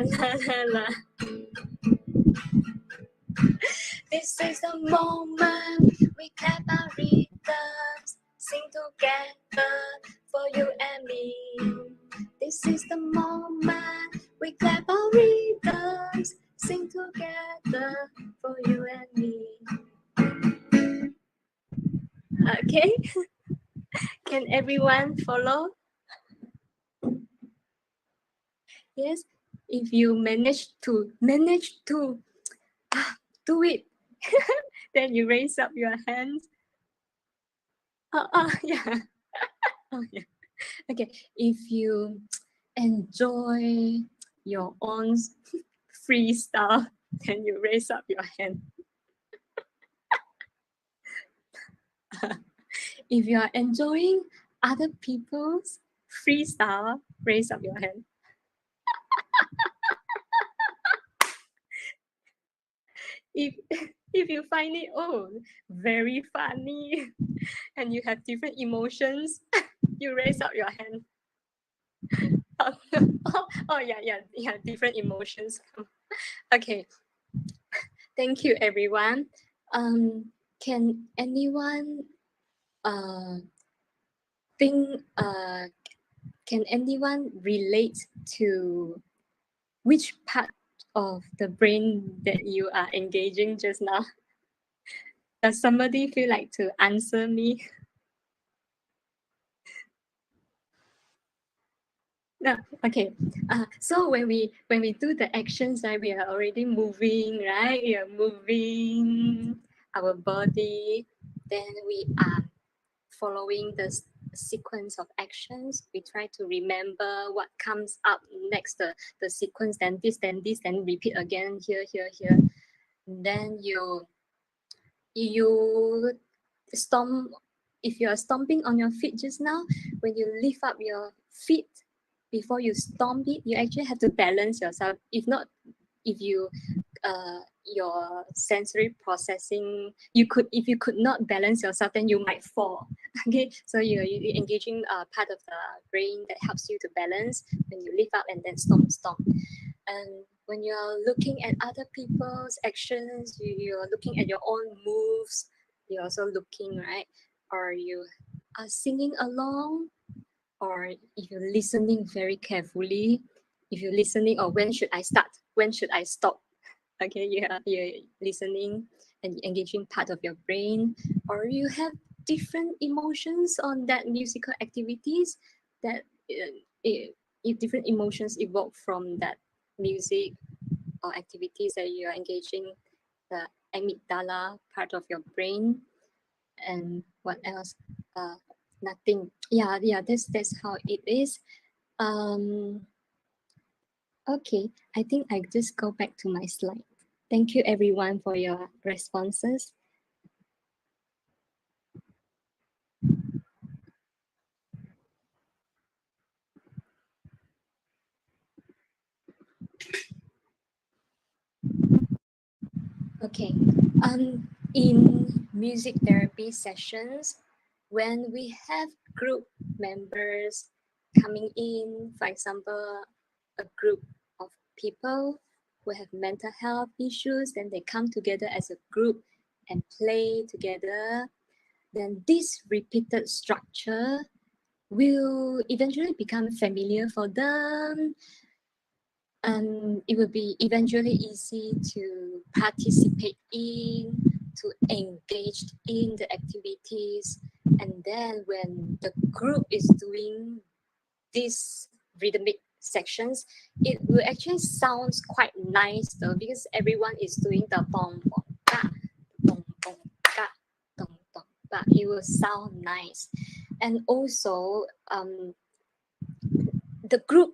la la la. This is the moment we clap our rhythms, sing together for you and me. This is the moment we clap our rhythms, sing together for you and me. Okay, can everyone follow? Yes, if you manage to do it, then you raise up your hands. Yeah. Oh, yeah. Okay, if you enjoy your own freestyle, then you raise up your hand. If you are enjoying other people's freestyle, raise up your hand. If if you find it very funny and you have different emotions, you raise up your hand. Yeah, different emotions. Okay, thank you everyone. Can anyone think can anyone relate to which part of the brain that you are engaging just now? Does somebody feel like to answer me? No, okay. So when we do the actions, right, we are already moving, right? We are moving our body. Then we are following the sequence of actions. We try to remember what comes up next, the sequence, then this, then repeat again here, here, here. And then you stomp. If you are stomping on your feet just now, when you lift up your feet before you stomp it, you actually have to balance yourself. If not, if you your sensory processing, if you could not balance yourself, then you might fall. Okay, so you're engaging part of the brain that helps you to balance when you lift up and then stomp. And when you're looking at other people's actions, you're looking at your own moves, you're also looking, right? Or you are singing along, or if you're listening very carefully, if you're listening, or when should I start? When should I stop? Okay, you're listening and engaging part of your brain, or you have different emotions on that musical activities that different emotions evoke from that music or activities that you are engaging the amygdala part of your brain. And what else? Nothing. Yeah, that's how it is. Okay, I think I just go back to my slide. Thank you everyone for your responses. Okay, in music therapy sessions, when we have group members coming in, for example, a group of people who have mental health issues, then they come together as a group and play together, then this repeated structure will eventually become familiar for them, and it will be eventually easy to participate in, to engage in the activities. And then when the group is doing these rhythmic sections, it will actually sounds quite nice though, because everyone is doing the bong bong ka, bong bong ka, dong dong ba. It will sound nice. And also the group,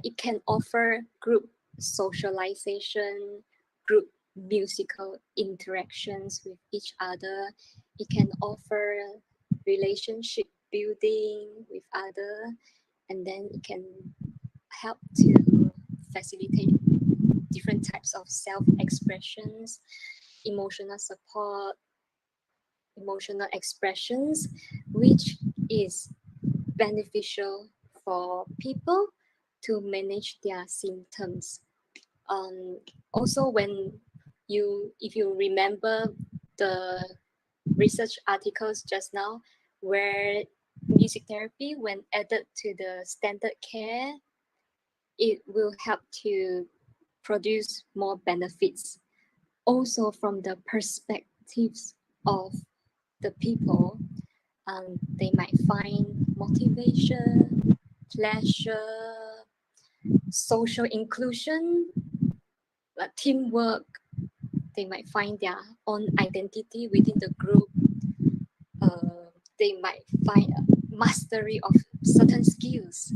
it can offer group socialization, group musical interactions with each other. It can offer relationship building with other, and then it can help to facilitate different types of self-expressions, emotional support, emotional expressions, which is beneficial for people to manage their symptoms. Also, if you remember the research articles just now, where music therapy, when added to the standard care, it will help to produce more benefits. Also, from the perspectives of the people, they might find motivation, pleasure, social inclusion, teamwork. They might find their own identity within the group. They might find a mastery of certain skills,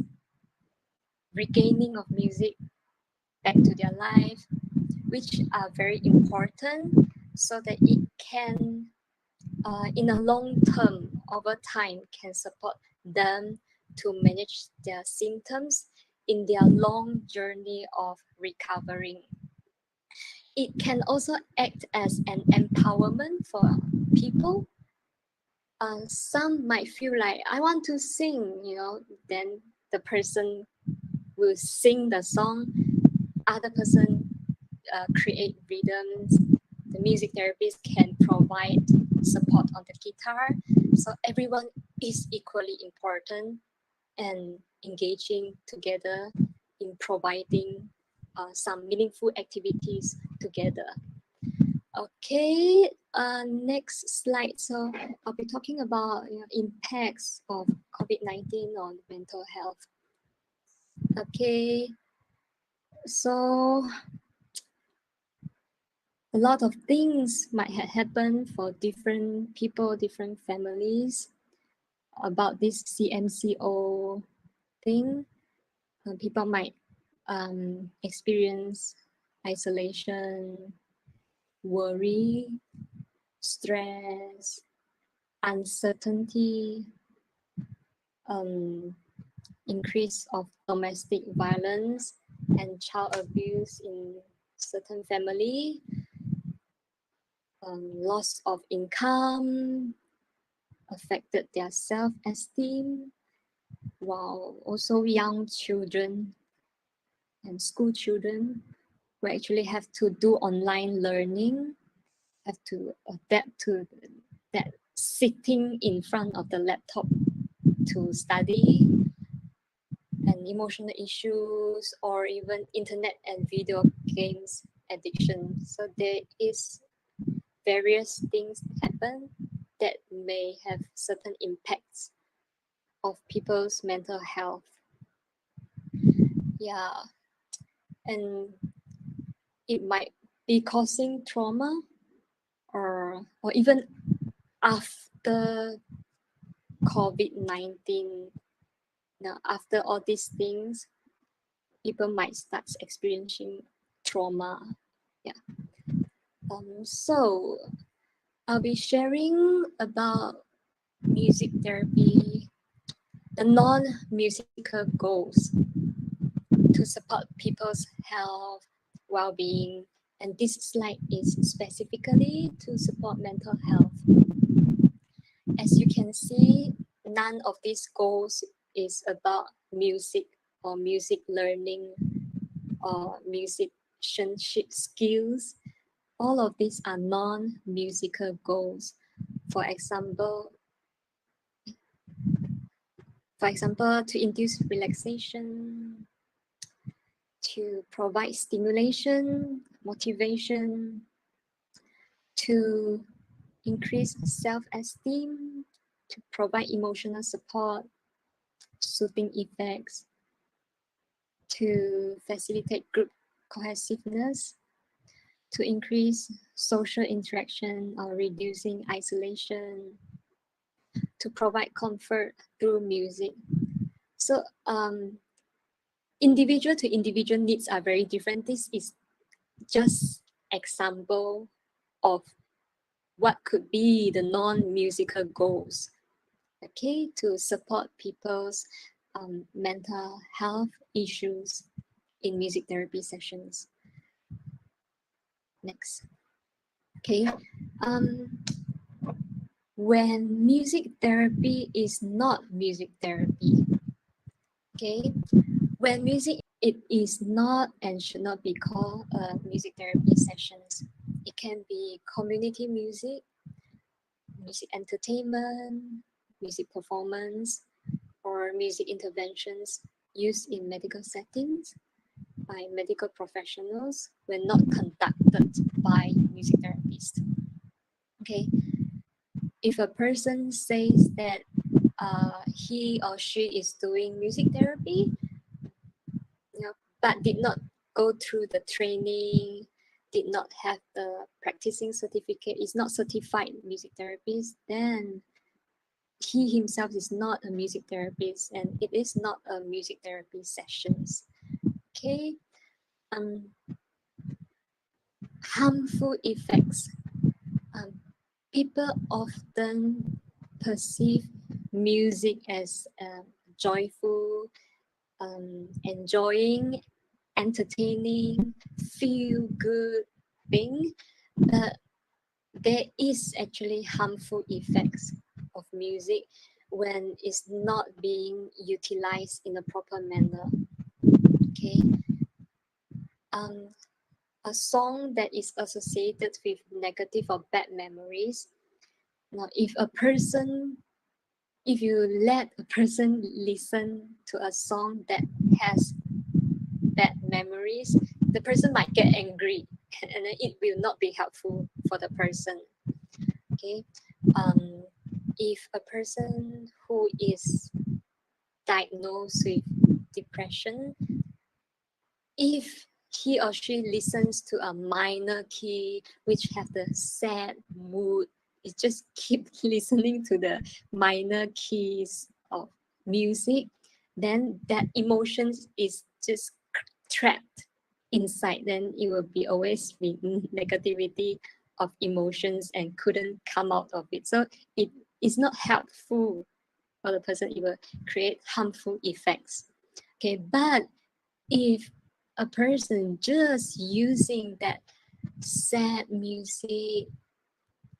regaining of music back to their life, which are very important so that it can, in a long term, over time, can support them to manage their symptoms in their long journey of recovering. It can also act as an empowerment for people. Some might feel like, I want to sing, then the person will sing the song. Other person create rhythms. The music therapist can provide support on the guitar. So everyone is equally important and engaging together in providing some meaningful activities together. Okay, next slide. So I'll be talking about impacts of COVID-19 on mental health. Okay, so a lot of things might have happened for different people, different families about this CMCO thing. People might experience isolation, worry, stress, uncertainty, increase of domestic violence and child abuse in certain family, loss of income, affected their self-esteem, while also young children and school children who actually have to do online learning, have to adapt to that sitting in front of the laptop to study, and emotional issues, or even internet and video games addiction. So there is various things happen that may have certain impacts of people's mental health. Yeah, and it might be causing trauma, or even after COVID-19. Now, after all these things, people might start experiencing trauma. Yeah. So I'll be sharing about music therapy, the non-musical goals to support people's health, well-being, and this slide is specifically to support mental health. As you can see, none of these goals is about music or music learning or musicianship skills. all of these are non-musical goals. For example, to induce relaxation, to provide stimulation, motivation, to increase self-esteem, to provide emotional support, soothing effects, to facilitate group cohesiveness, to increase social interaction or reducing isolation, to provide comfort through music. So individual to individual needs are very different. This is just example of what could be the non-musical goals, okay, to support people's mental health issues in music therapy sessions. Next. Okay. When music therapy is not music therapy, okay, when music it is not and should not be called music therapy sessions. It can be community music, music entertainment, music performance, or music interventions used in medical settings by medical professionals when not conducted by music therapists. Okay, if a person says that he or she is doing music therapy, but did not go through the training, did not have the practicing certificate, is not certified music therapist, then he himself is not a music therapist and it is not a music therapy sessions. Okay. Harmful effects. People often perceive music as joyful, enjoying, entertaining, feel good thing, but there is actually harmful effects of music when it's not being utilized in a proper manner. Okay. A song that is associated with negative or bad memories. Now, if you let a person listen to a song that has bad memories, the person might get angry and then it will not be helpful for the person. Okay. If a person who is diagnosed with depression, if he or she listens to a minor key which have the sad mood, it just keep listening to the minor keys of music, then that emotions is just trapped inside. Then it will be always with negativity of emotions and couldn't come out of it. So it is not helpful for the person. It will create harmful effects. Okay, but if a person just using that sad music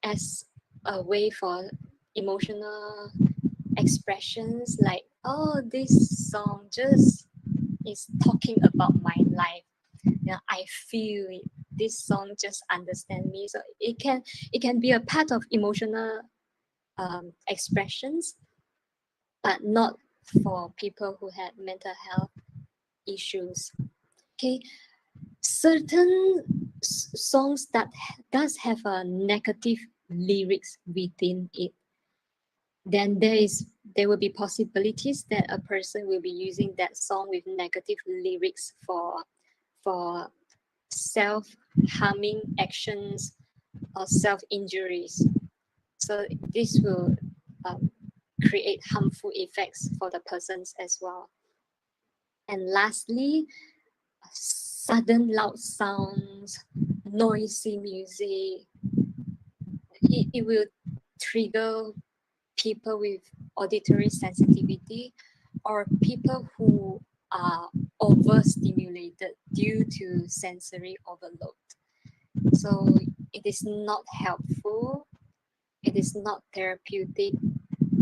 as a way for emotional expressions, like, oh, this song just is talking about my life, I feel it, this song just understand me, so it can be a part of emotional expressions, but not for people who had mental health issues. Okay, certain songs that does have a negative lyrics within it, then there will be possibilities that a person will be using that song with negative lyrics for self-harming actions or self-injuries. So this will create harmful effects for the persons as well. And lastly, sudden loud sounds, noisy music, it will trigger people with auditory sensitivity or people who are overstimulated due to sensory overload. So it is not helpful, it is not therapeutic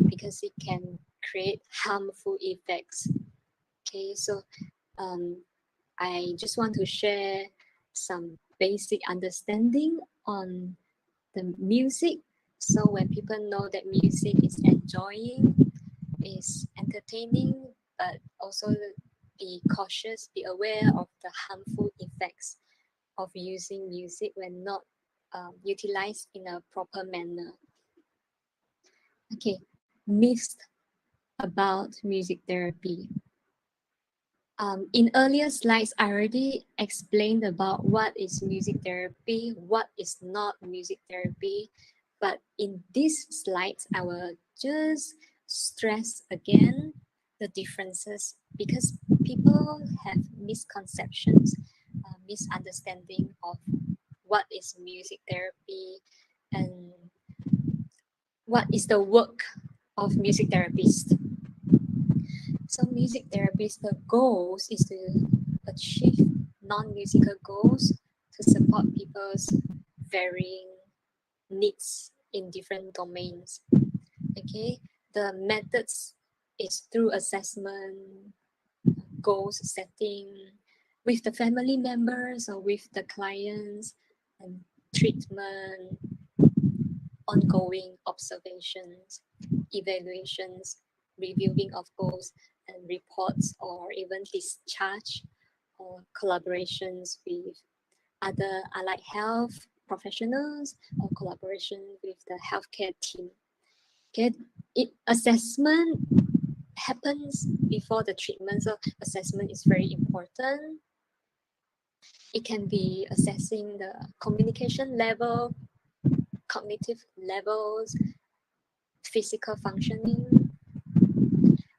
because it can create harmful effects. Okay, so I just want to share some basic understanding on the music. So when people know that music is enjoying, is entertaining, but also be cautious, be aware of the harmful effects of using music when not utilized in a proper manner. Okay, myths about music therapy. In earlier slides, I already explained about what is music therapy, what is not music therapy. But in these slides, I will just stress again the differences because people have misconceptions, misunderstanding of what is music therapy and what is the work of music therapists. So music therapists, the goals is to achieve non-musical goals to support people's varying needs in different domains. Okay, the methods is through assessment, goals setting with the family members or with the clients, and treatment, ongoing observations, evaluations, reviewing of goals and reports, or even discharge or collaborations with other allied health professionals or collaboration with the healthcare team. Okay, assessment happens before the treatment, so assessment is very important. It can be assessing the communication level, cognitive levels, physical functioning,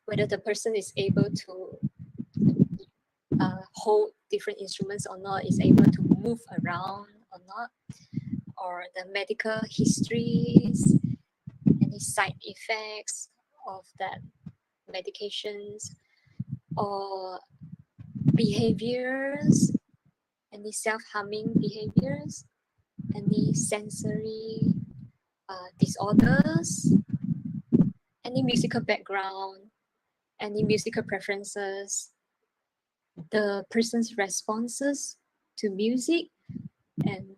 whether the person is able to hold different instruments or not, is able to move around or not, or the medical histories, any side effects of that medications, or behaviors, any self-harming behaviors, any sensory disorders, any musical background, any musical preferences, the person's responses to music, and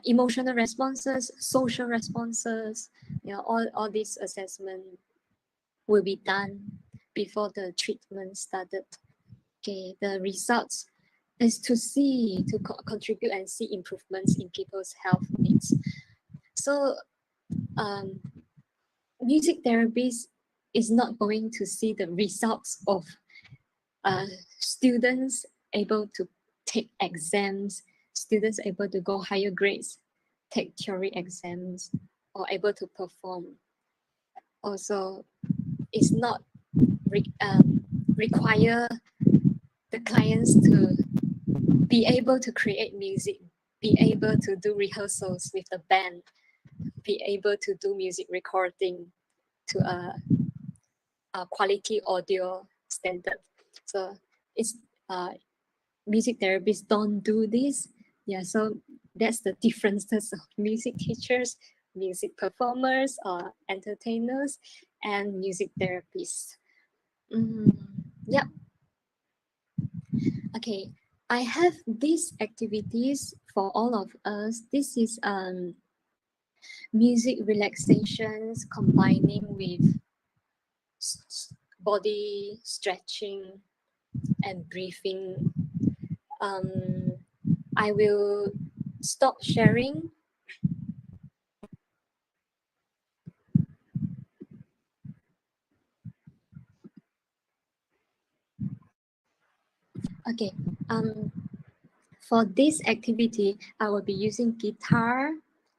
emotional responses, social responses, all these assessment will be done before the treatment started. Okay, the results is to see, to contribute and see improvements in people's health needs. So music therapists is not going to see the results of students able to take exams, students able to go higher grades, take theory exams, or able to perform. Also, it's not require the clients to be able to create music, be able to do rehearsals with the band, be able to do music recording to a quality audio standard. So it's music therapists don't do this. Yeah, so that's the differences of music teachers, music performers, or entertainers, and music therapists. Yeah. Okay, I have these activities for all of us. This is music relaxations combining with body stretching and breathing. I will stop sharing. Okay. For this activity, I will be using guitar.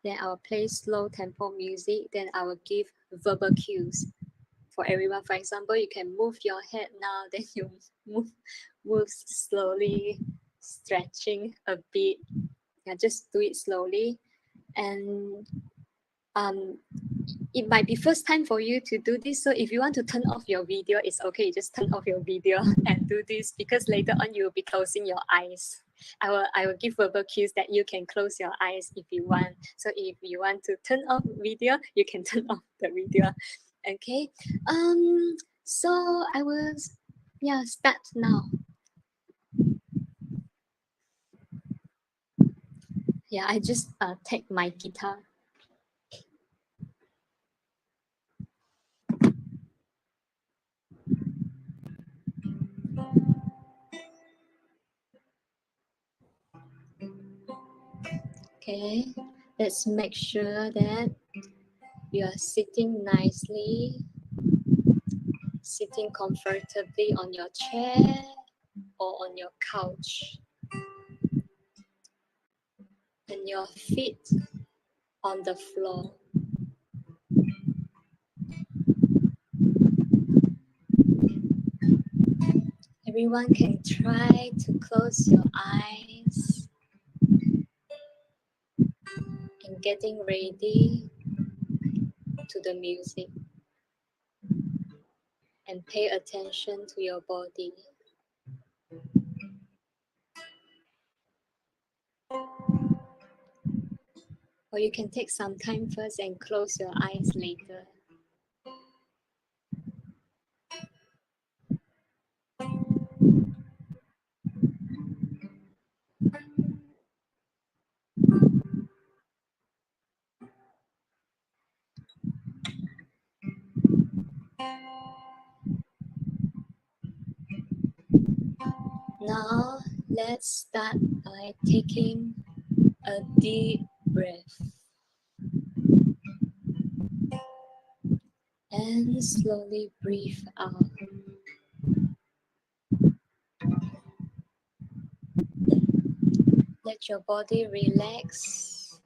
Then I will play slow tempo music. Then I will give verbal cues for everyone. For example, you can move your head now. Then you move slowly, stretching a bit. Yeah, just do it slowly. And it might be first time for you to do this. So if you want to turn off your video, it's okay. Just turn off your video and do this, because later on you will be closing your eyes. I will give verbal cues that you can close your eyes if you want. So if you want to turn off video, you can turn off the video. Okay. So I will start now. Yeah, I just take my guitar. Okay, let's make sure that you are sitting nicely, sitting comfortably on your chair or on your couch, and your feet on the floor. Everyone can try to close your eyes and getting ready to the music and pay attention to your body. Or you can take some time first and close your eyes later. Now, let's start by taking a deep breath and slowly breathe out. Let your body relax.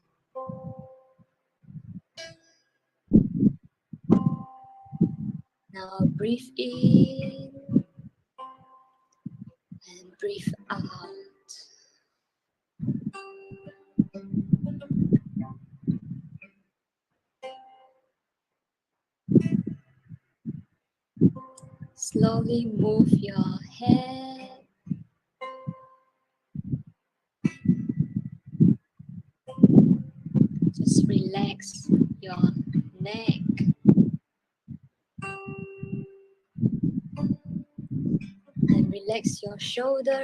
Now, breathe in and breathe out. Slowly move your head. Just relax your neck. And relax your shoulders.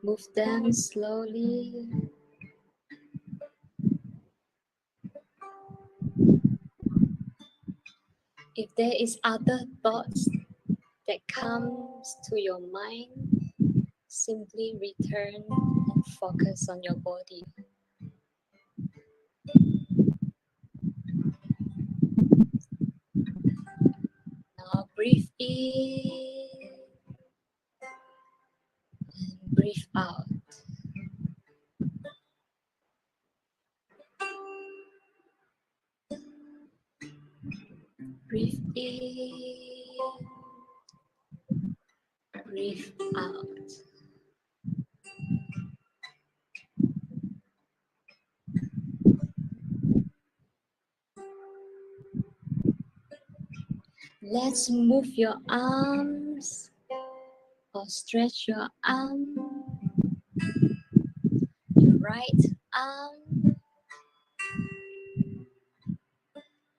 Move them slowly. If there is other thoughts that comes to your mind, simply return and focus on your body. Now breathe in and breathe out. Breathe in, breathe out. Let's move your arms or stretch your arm, your right arm,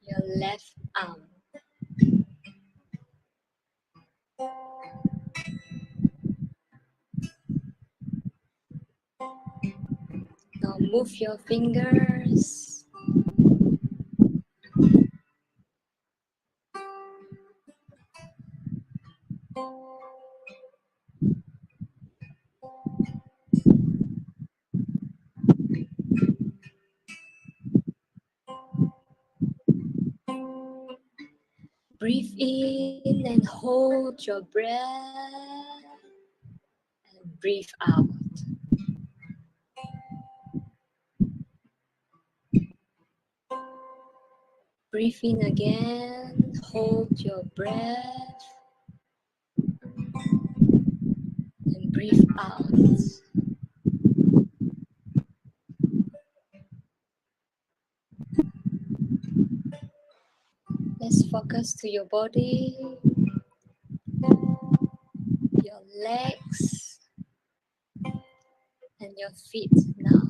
your left arm. Now move your fingers. Breathe in and hold your breath and breathe out. Breathe in again, hold your breath and breathe out. Let's focus to your body, your legs and your feet now.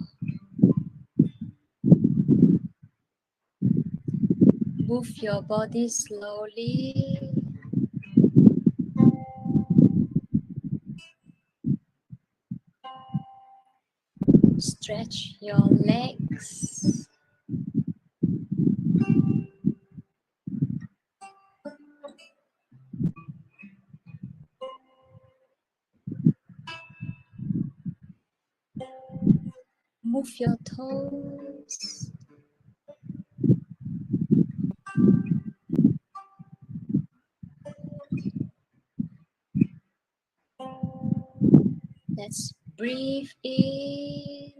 Move your body slowly. Stretch your legs. Move your toes. Let's breathe in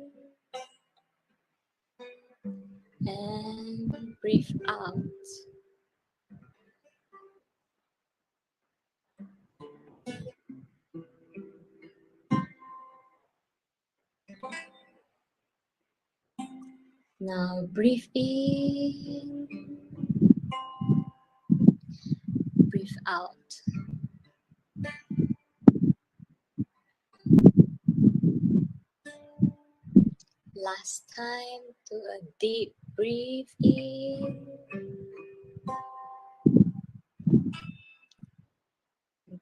and breathe out. Now breathe in, breathe out. Last time, do a deep breathe in,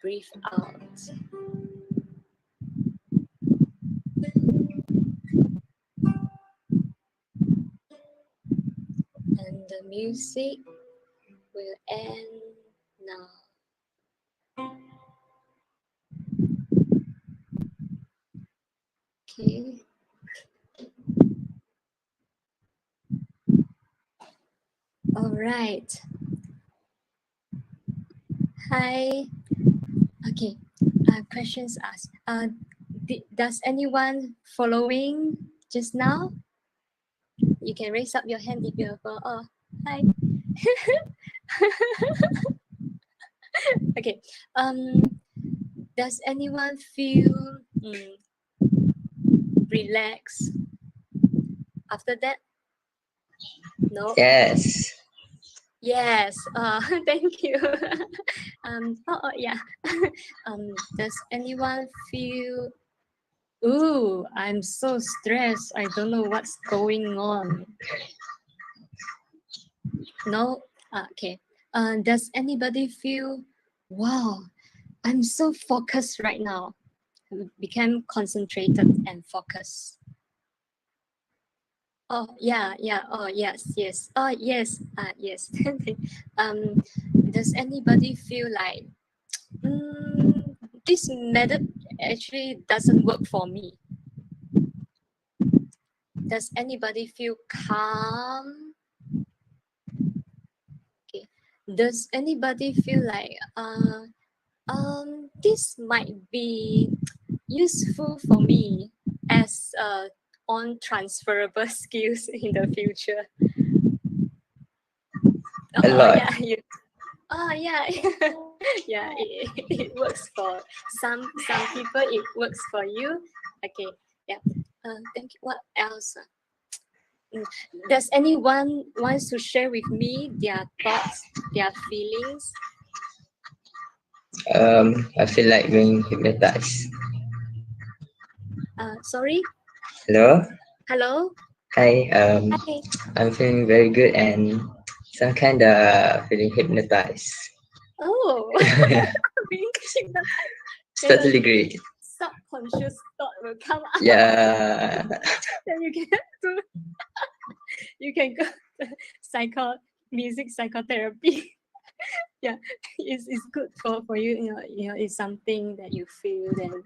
breathe out. And the music will end now. Okay. All right. Hi. Okay. Questions asked. Does anyone following just now? You can raise up your hand if you're oh, hi. Okay. Does anyone feel relaxed after that? No. Yes. Yes. Thank you. Yeah. Does anyone feel? Ooh, I'm so stressed. I don't know what's going on. No. Okay. Does anybody feel? Wow, I'm so focused right now. Became concentrated and focused. Oh yeah, yeah. Oh yes, yes. Oh yes, yes. Does anybody feel like this method actually doesn't work for me? Does anybody feel calm? Okay. Does anybody feel like this might be useful for me as on transferable skills in the future? A lot. Yeah, yeah, yeah. It works for some people. It works for you. Okay, yeah. Thank you. What else? Does anyone wants to share with me their thoughts, their feelings? I feel like being hypnotized. Sorry. Hello. Hello. Hi. Hi. I'm feeling very good and some kind of feeling hypnotized. Oh, being hypnotized. It's Then a totally great. subconscious thought will come out. Yeah. Then you can do. You can go to music psychotherapy. Yeah, it's good for you. It's something that you feel. Then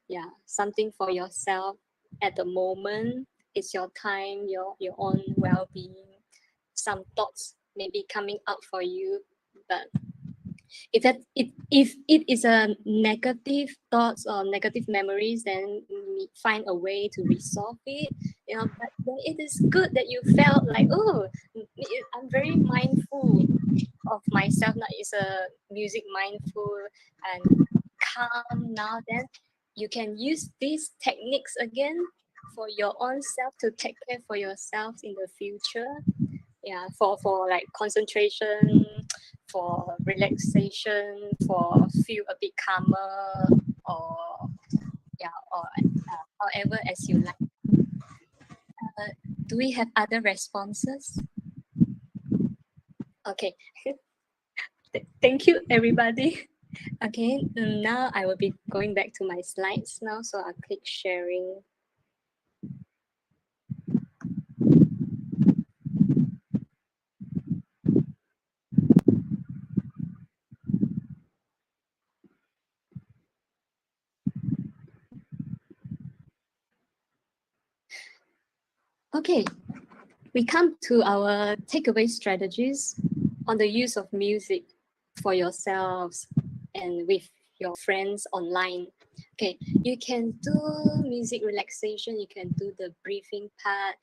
yeah, something for yourself at the moment. It's your time, your own well-being. Some thoughts may be coming out for you, but if it is a negative thoughts or negative memories, then we find a way to resolve it. But then it is good that you felt like, oh, I'm very mindful of myself now. It's a music mindful and calm now. Then you can use these techniques again for your own self to take care for yourself in the future. Yeah, for like concentration, for relaxation, for feel a bit calmer, or yeah, or however as you like. Do we have other responses? Okay. Thank you, everybody. Okay, now I will be going back to my slides now, so I'll click sharing. Okay, we come to our takeaway strategies on the use of music for yourselves and with your friends online. Okay, you can do music relaxation, you can do the breathing part,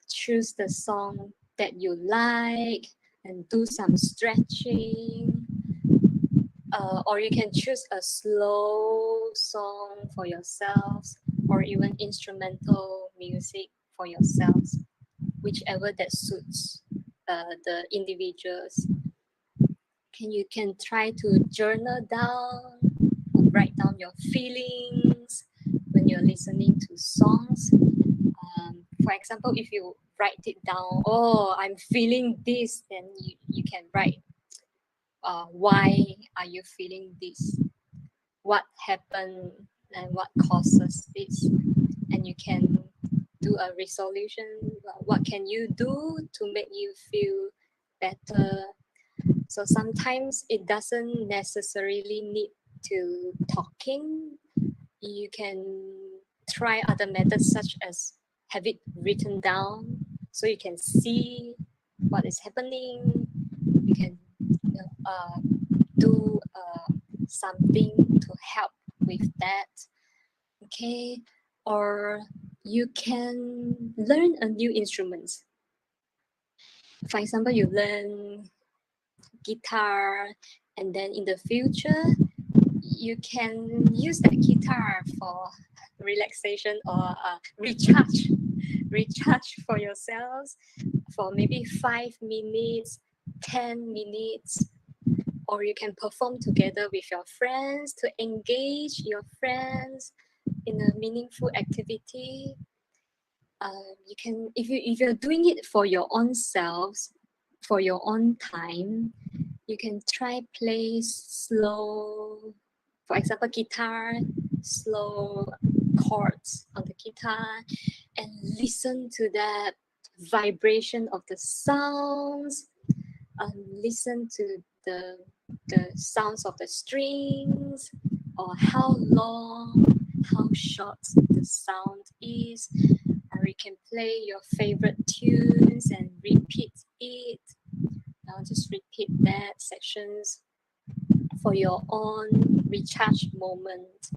choose the song that you like and do some stretching. Or you can choose a slow song for yourselves or even instrumental music for yourselves, whichever that suits the individuals. You can try to journal down, write down your feelings when you're listening to songs. For example, if you write it down, oh, I'm feeling this, then you can write why are you feeling this, what happened and what causes this, and you can do a resolution. What can you do to make you feel better? So sometimes it doesn't necessarily need to talking. You can try other methods such as have it written down so you can see what is happening. You can do something to help with that. Okay, or you can learn a new instrument. For example, you learn guitar, and then in the future you can use that guitar for relaxation or recharge for yourselves for maybe 5 minutes, 10 minutes, or you can perform together with your friends to engage your friends in a meaningful activity. You can, if you're doing it for your own selves, for your own time, you can try play slow, for example, guitar, slow chords on the guitar, and listen to that vibration of the sounds. Listen to the sounds of the strings, or how long, how short the sound is, or you can play your favorite tunes and repeat it. Now just repeat that sections for your own recharge moment.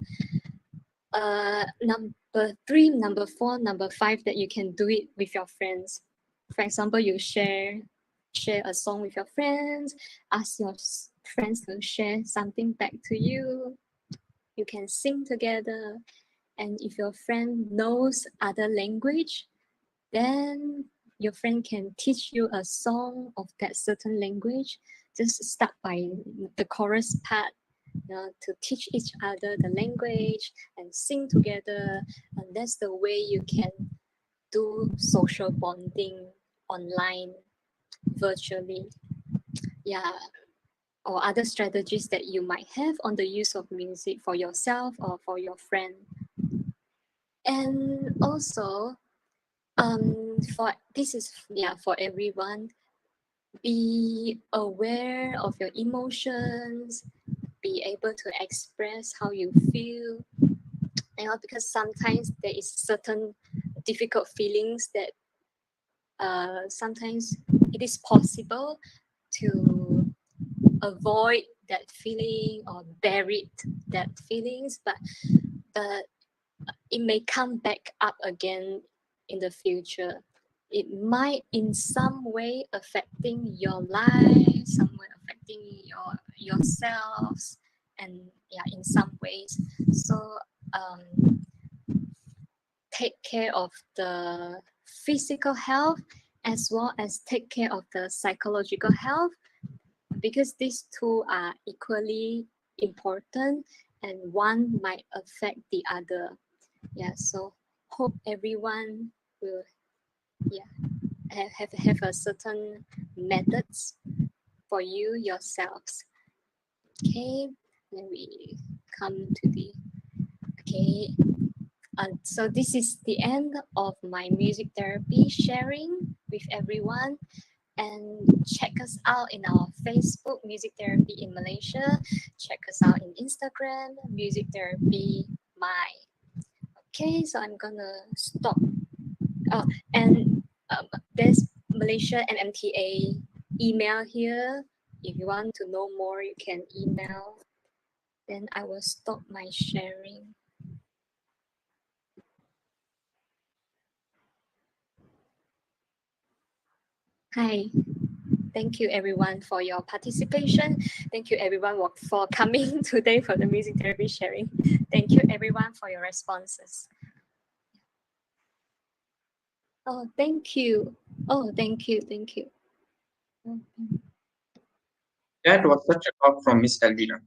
Number 3, number 4, number 5, that you can do it with your friends. For example, you share a song with your friends, ask your friends to share something back to you. You can sing together, and if your friend knows other language, then your friend can teach you a song of that certain language. Just start by the chorus part, to teach each other the language and sing together. And that's the way you can do social bonding online, virtually. Yeah. Or other strategies that you might have on the use of music for yourself or for your friend. And also, for this is for everyone, be aware of your emotions, be able to express how you feel, because sometimes there is certain difficult feelings that sometimes it is possible to avoid that feeling or bury that feelings, but it may come back up again in the future. It might in some way affecting your life, some way affecting yourselves, and in some ways. So take care of the physical health as well as take care of the psychological health, because these two are equally important and one might affect the other. So hope everyone will have a certain methods for you yourselves. Okay, then we come to the so this is the end of my music therapy sharing with everyone. And check us out in our Facebook, Music Therapy in Malaysia. Check us out in Instagram, Music Therapy My. Okay, so I'm gonna stop And there's Malaysia MMTA email here. If you want to know more, you can email. Then I will stop my sharing. Hi. Thank you everyone for your participation. Thank you everyone for coming today for the music therapy sharing. Thank you everyone for your responses. Oh, thank you. Oh, thank you. Thank you. That was such a talk from Miss Elvira.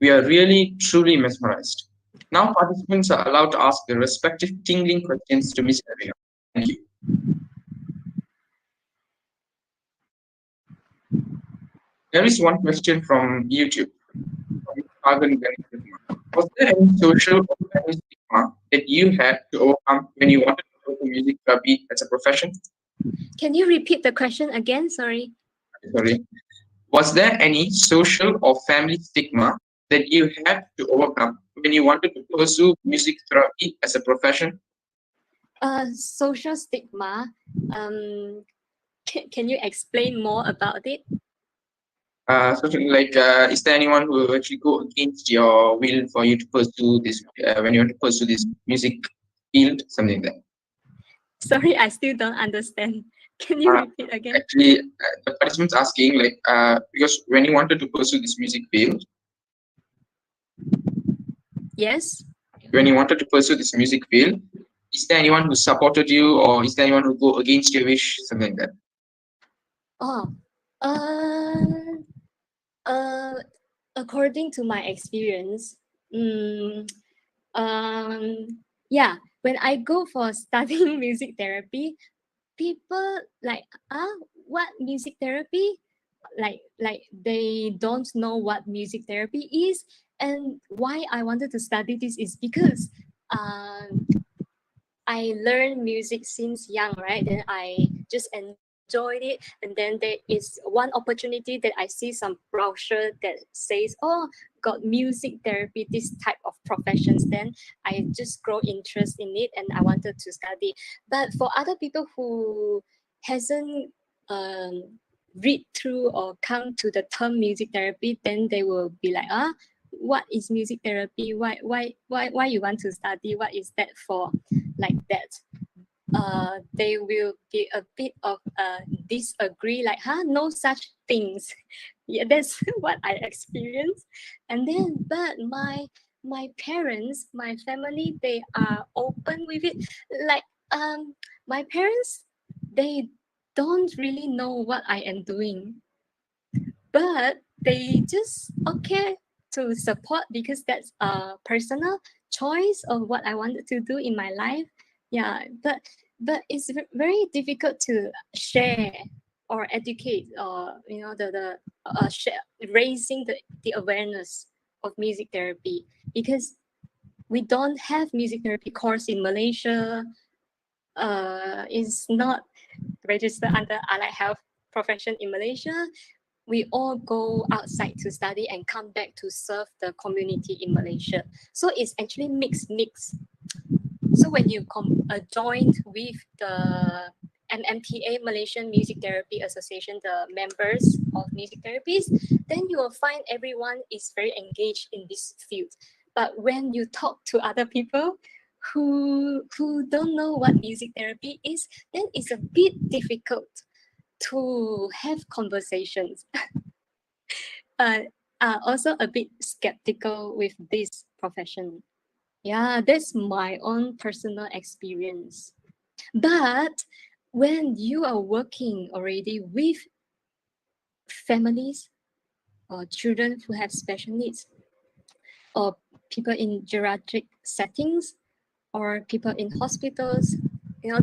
We are really, truly mesmerized. Now participants are allowed to ask their respective tingling questions to Miss Elvira. Thank you. There is one question from YouTube. From Sagan Ganesh. Was there any social or family stigma that you had to overcome when you wanted to go to music therapy as a profession? Can you repeat the question again? Sorry. Sorry. Was there any social or family stigma that you had to overcome when you wanted to pursue music therapy as a profession? Social stigma. Can you explain more about it? Something like, is there anyone who will actually go against your will for you to pursue this when you want to pursue this music field, something like that? Sorry, I still don't understand. Can you repeat again? Actually, the participants asking like, because when you wanted to pursue this music field, Yes. when you wanted to pursue this music field, is there anyone who supported you, or is there anyone who go against your wish, something like that? Oh, according to my experience, yeah, when I go for studying music therapy, people like, what music therapy? Like they don't know what music therapy is, and why I wanted to study this is because I learned music since young, right? Then I just enjoyed it. And then there is one opportunity that I see some brochure that says, oh, got music therapy, this type of professions. Then I just grow interest in it and I wanted to study. But for other people who hasn't read through or come to the term music therapy, then they will be like, what is music therapy? Why you want to study? What is that for? Like that. They will be a bit of disagree, like, no such things. Yeah, that's what I experienced. And then, but my parents, my family, they are open with it. Like, my parents, they don't really know what I am doing, but they just okay to support because that's a personal choice of what I wanted to do in my life. Yeah, but it's very difficult to share or educate, or the share, raising the awareness of music therapy, because we don't have music therapy course in Malaysia. Is not registered under allied health profession in Malaysia. We all go outside to study and come back to serve the community in Malaysia. So it's actually mixed. So when you joined with the MMTA, Malaysian Music Therapy Association, the members of music therapists, then you will find everyone is very engaged in this field. But when you talk to other people who don't know what music therapy is, then it's a bit difficult to have conversations. Also a bit skeptical with this profession. Yeah, that's my own personal experience. But when you are working already with families or children who have special needs, or people in geriatric settings, or people in hospitals,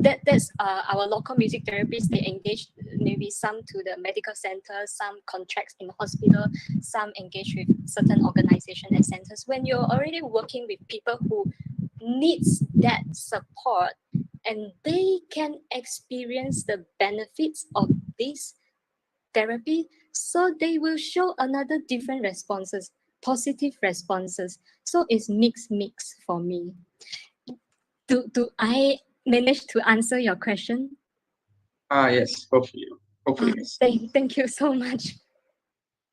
that's our local music therapists. They engage maybe some to the medical center, some contracts in the hospital, some engage with certain organization and centers. When you're already working with people who needs that support, and they can experience the benefits of this therapy, so they will show another different responses, positive responses. So it's mix for me. Do I managed to answer your question? Yes, hopefully. Hopefully, miss. Thank you so much.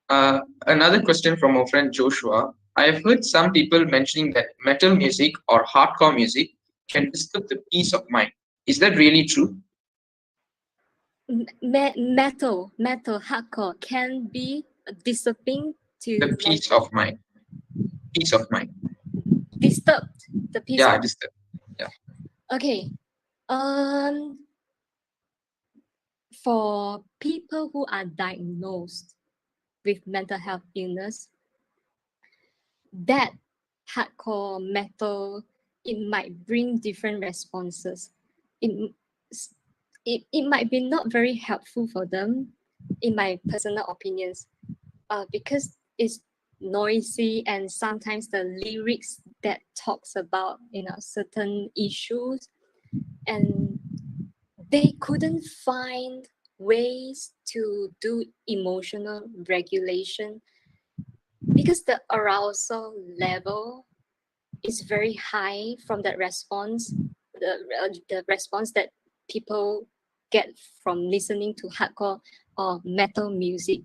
Another question from our friend Joshua. I have heard some people mentioning that metal music or hardcore music can disturb the peace of mind. Is that really true? Metal hardcore can be disturbing The to peace of mind. Peace of mind. disturb the peace Yeah, of. disturb. Yeah. Okay. For people who are diagnosed with mental health illness, that hardcore metal, it might bring different responses. It, it might be not very helpful for them, in my personal opinions, because it's noisy and sometimes the lyrics that talks about certain issues, and they couldn't find ways to do emotional regulation because the arousal level is very high from that response, the response that people get from listening to hardcore or metal music.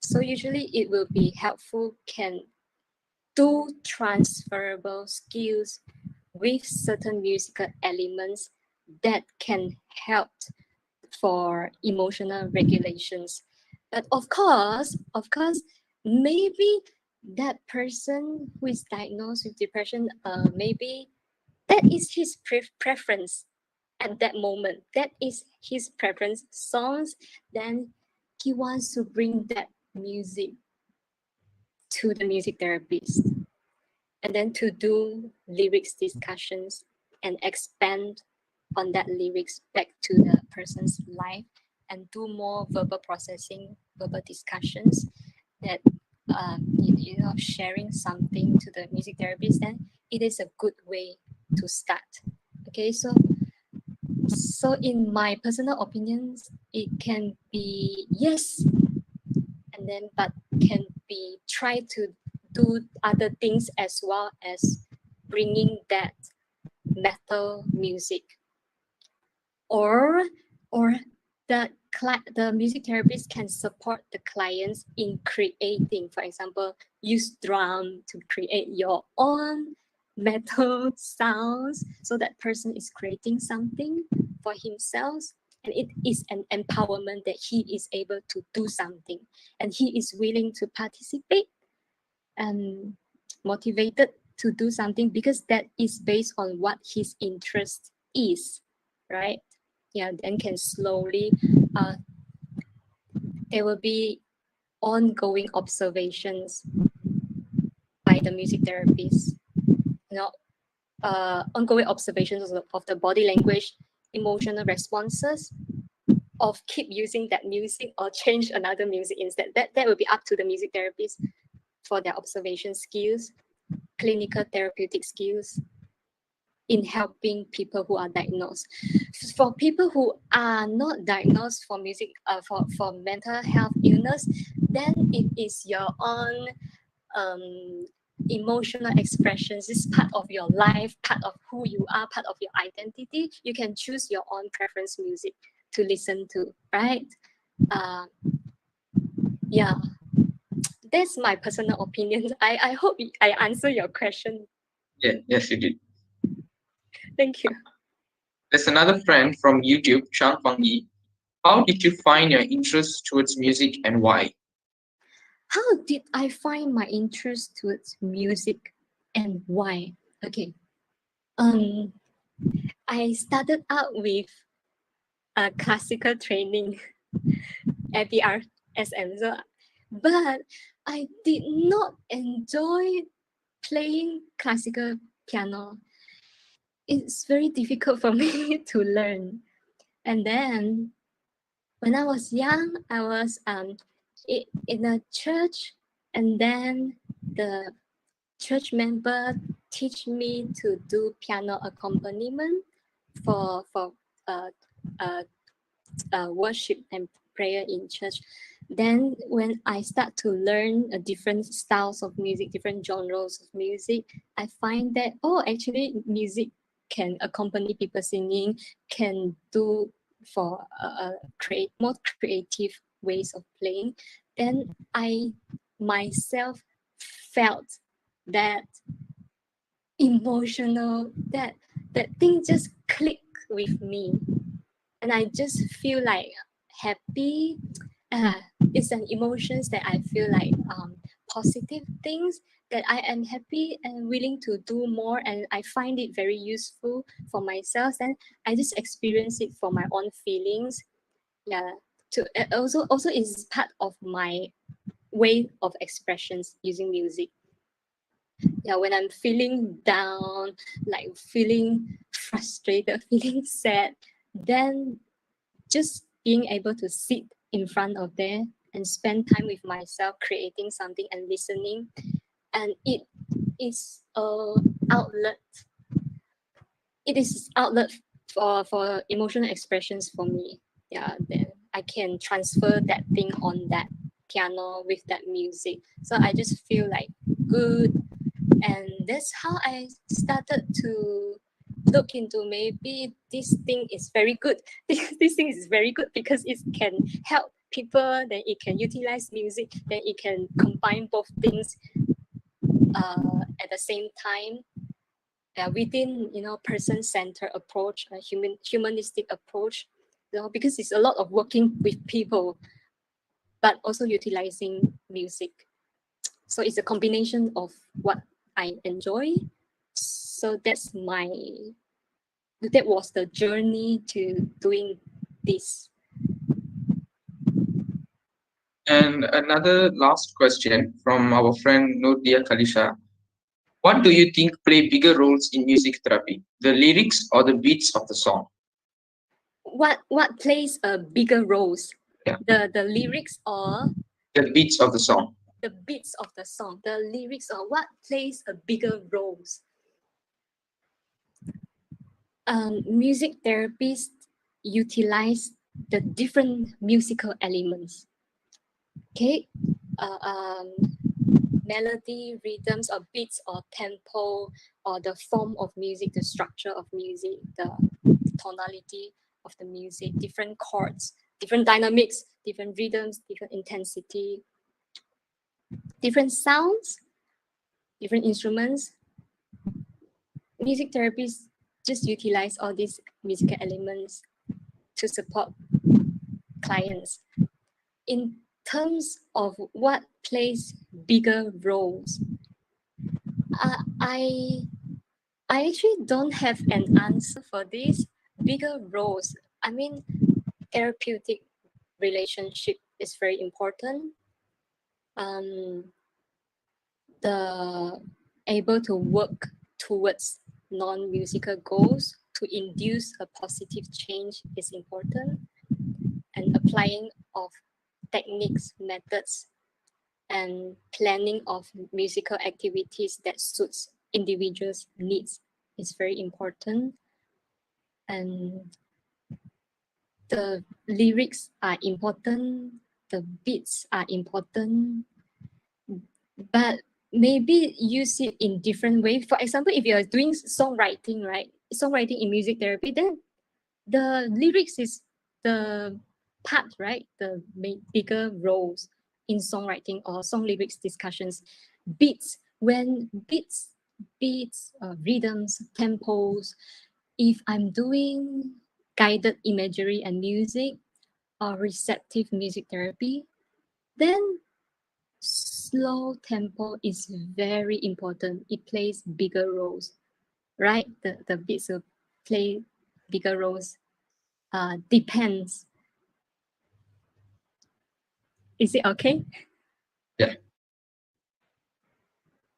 So usually it will be helpful, can do transferable skills with certain musical elements that can help for emotional regulations. But of course, maybe that person who is diagnosed with depression, maybe that is his preference at that moment. That is his preference songs. Then he wants to bring that music to the music therapist, and then to do lyrics discussions and expand on that lyrics back to the person's life, and do more verbal processing, verbal discussions, that sharing something to the music therapist. Then it is a good way to start. Okay, so in my personal opinions, it can be yes, and then but can be try to do other things as well as bringing that metal music, or the music therapist can support the clients in creating, for example, use drum to create your own metal sounds, so that person is creating something for himself, and it is an empowerment that he is able to do something, and he is willing to participate and motivated to do something because that is based on what his interest is, right? Yeah, then can slowly, there will be ongoing observations by the music therapist, ongoing observations of the body language, emotional responses, of keep using that music or change another music instead. That will be up to the music therapist for their observation skills, clinical therapeutic skills in helping people who are diagnosed. For people who are not diagnosed for for mental health illness, then it is your own emotional expressions. It's part of your life, part of who you are, part of your identity. You can choose your own preference music to listen to, right? Yeah, that's my personal opinion. I hope I answer your question. Yeah, yes, you did. Thank you. There's another friend from YouTube, Chang Fangi. How did you find your interest towards music and why? How did I find my interest towards music and why? Okay. I started out with a classical training at the RSM. So, but I did not enjoy playing classical piano. It's very difficult for me to learn. And then when I was young, I was in a church, and then the church member teach me to do piano accompaniment for uh, uh, worship and prayer in church. Then when I start to learn different styles of music, different genres of music, I find that actually music can accompany people singing, can do for create more creative ways of playing, then I myself felt that emotional, that thing just clicked with me, and I just feel like happy. It's an emotions that I feel like positive things that I am happy and willing to do more, and I find it very useful for myself. And I just experience it for my own feelings. Yeah. To also is part of my way of expressions using music. Yeah, when I'm feeling down, like feeling frustrated, feeling sad, then just being able to sit in front of there and spend time with myself creating something and listening, and it is a outlet, it is outlet for emotional expressions for me. Yeah, then I can transfer that thing on that piano with that music, so I just feel like good. And that's how I started to look into, maybe this thing is very good. This thing is very good because it can help people, then it can utilize music, then it can combine both things at the same time, within person-centered approach, a humanistic approach, because it's a lot of working with people but also utilizing music. So it's a combination of what I enjoy. So that was the journey to doing this. And another last question from our friend Nurdia Kalisha. What do you think play bigger roles in music therapy, the lyrics or the beats of the song? What plays a bigger roles? Yeah. The lyrics or The beats of the song. the beats of the song? The lyrics or what plays a bigger roles? Music therapists utilize the different musical elements. Okay, melody, rhythms, or beats, or tempo, or the form of music, the structure of music, the tonality of the music, different chords, different dynamics, different rhythms, different intensity, different sounds, different instruments. Music therapists just utilize all these musical elements to support clients. In terms of what plays bigger roles, I actually don't have an answer for this. Bigger roles, I mean, therapeutic relationship is very important. The able to work towards non-musical goals to induce a positive change is important, and applying of techniques, methods, and planning of musical activities that suits individuals' needs is very important. And the lyrics are important, the beats are important, but maybe use it in different ways. For example, if you're doing songwriting, right? Songwriting in music therapy, then the lyrics is the part, right? The bigger roles in songwriting or song lyrics discussions. Beats, when beats, rhythms, tempos. If I'm doing guided imagery and music or receptive music therapy, then slow tempo is very important. It plays bigger roles, right? The beats will play bigger roles. Depends. Is it okay? Yeah.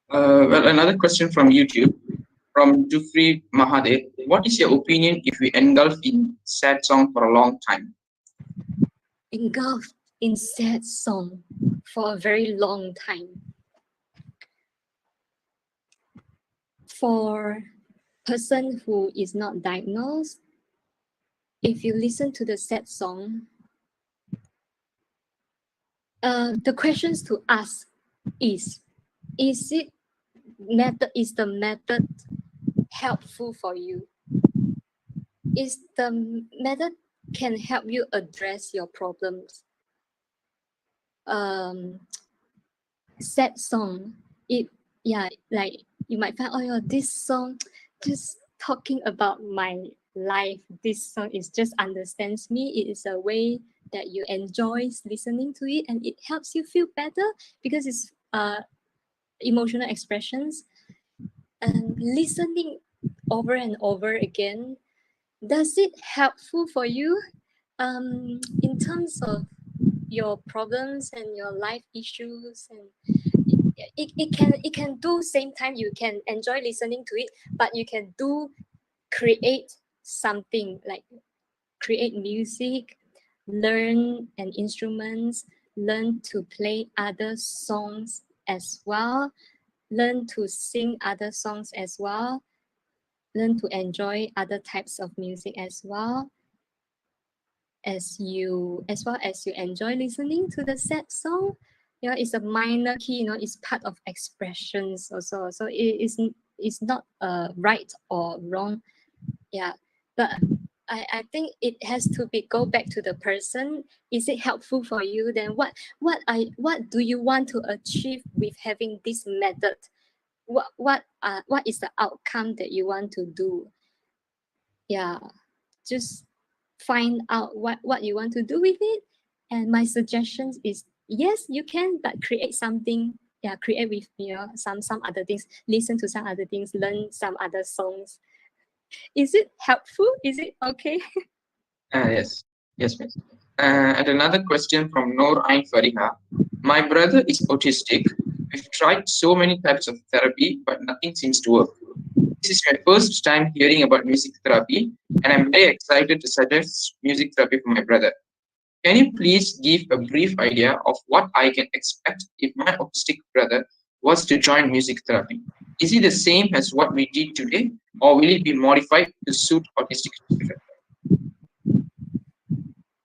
Well, another question from YouTube, from Jufri Mahadev. What is your opinion if we engulf in sad song for a long time? Engulfed in sad song for a very long time. For person who is not diagnosed, if you listen to the sad song, the questions to ask is the method helpful for you? is the method can help you address your problems. Sad song, it like you might find, oh yeah, this song just talking about my life. This song is just understands me. It is a way that you enjoy listening to it, and it helps you feel better because it's emotional expressions. And listening over and over again, does it helpful for you in terms of your problems and your life issues? And it can do same time you can enjoy listening to it, but you can do create something like create music, learn an instruments, learn to play other songs as well, learn to sing other songs as well, learn to enjoy other types of music as well, as well as you enjoy listening to the sad song. It's a minor key, it's part of expressions also, so it's not right or wrong. But I think it has to be go back to the person. Is it helpful for you? Then what do you want to achieve with having this method? What is the outcome that you want to do? Just find out what you want to do with it. And my suggestions is, yes, you can, but create something. Create with some other things, listen to some other things, learn some other songs. Is it helpful? Is it okay? Yes, yes, miss. And another question from Noor Ain Fariha. My brother is autistic. We've tried so many types of therapy, but nothing seems to work. This is my first time hearing about music therapy, and I'm very excited to suggest music therapy for my brother. Can you please give a brief idea of what I can expect if my autistic brother was to join music therapy? Is it the same as what we did today, or will it be modified to suit autistic children?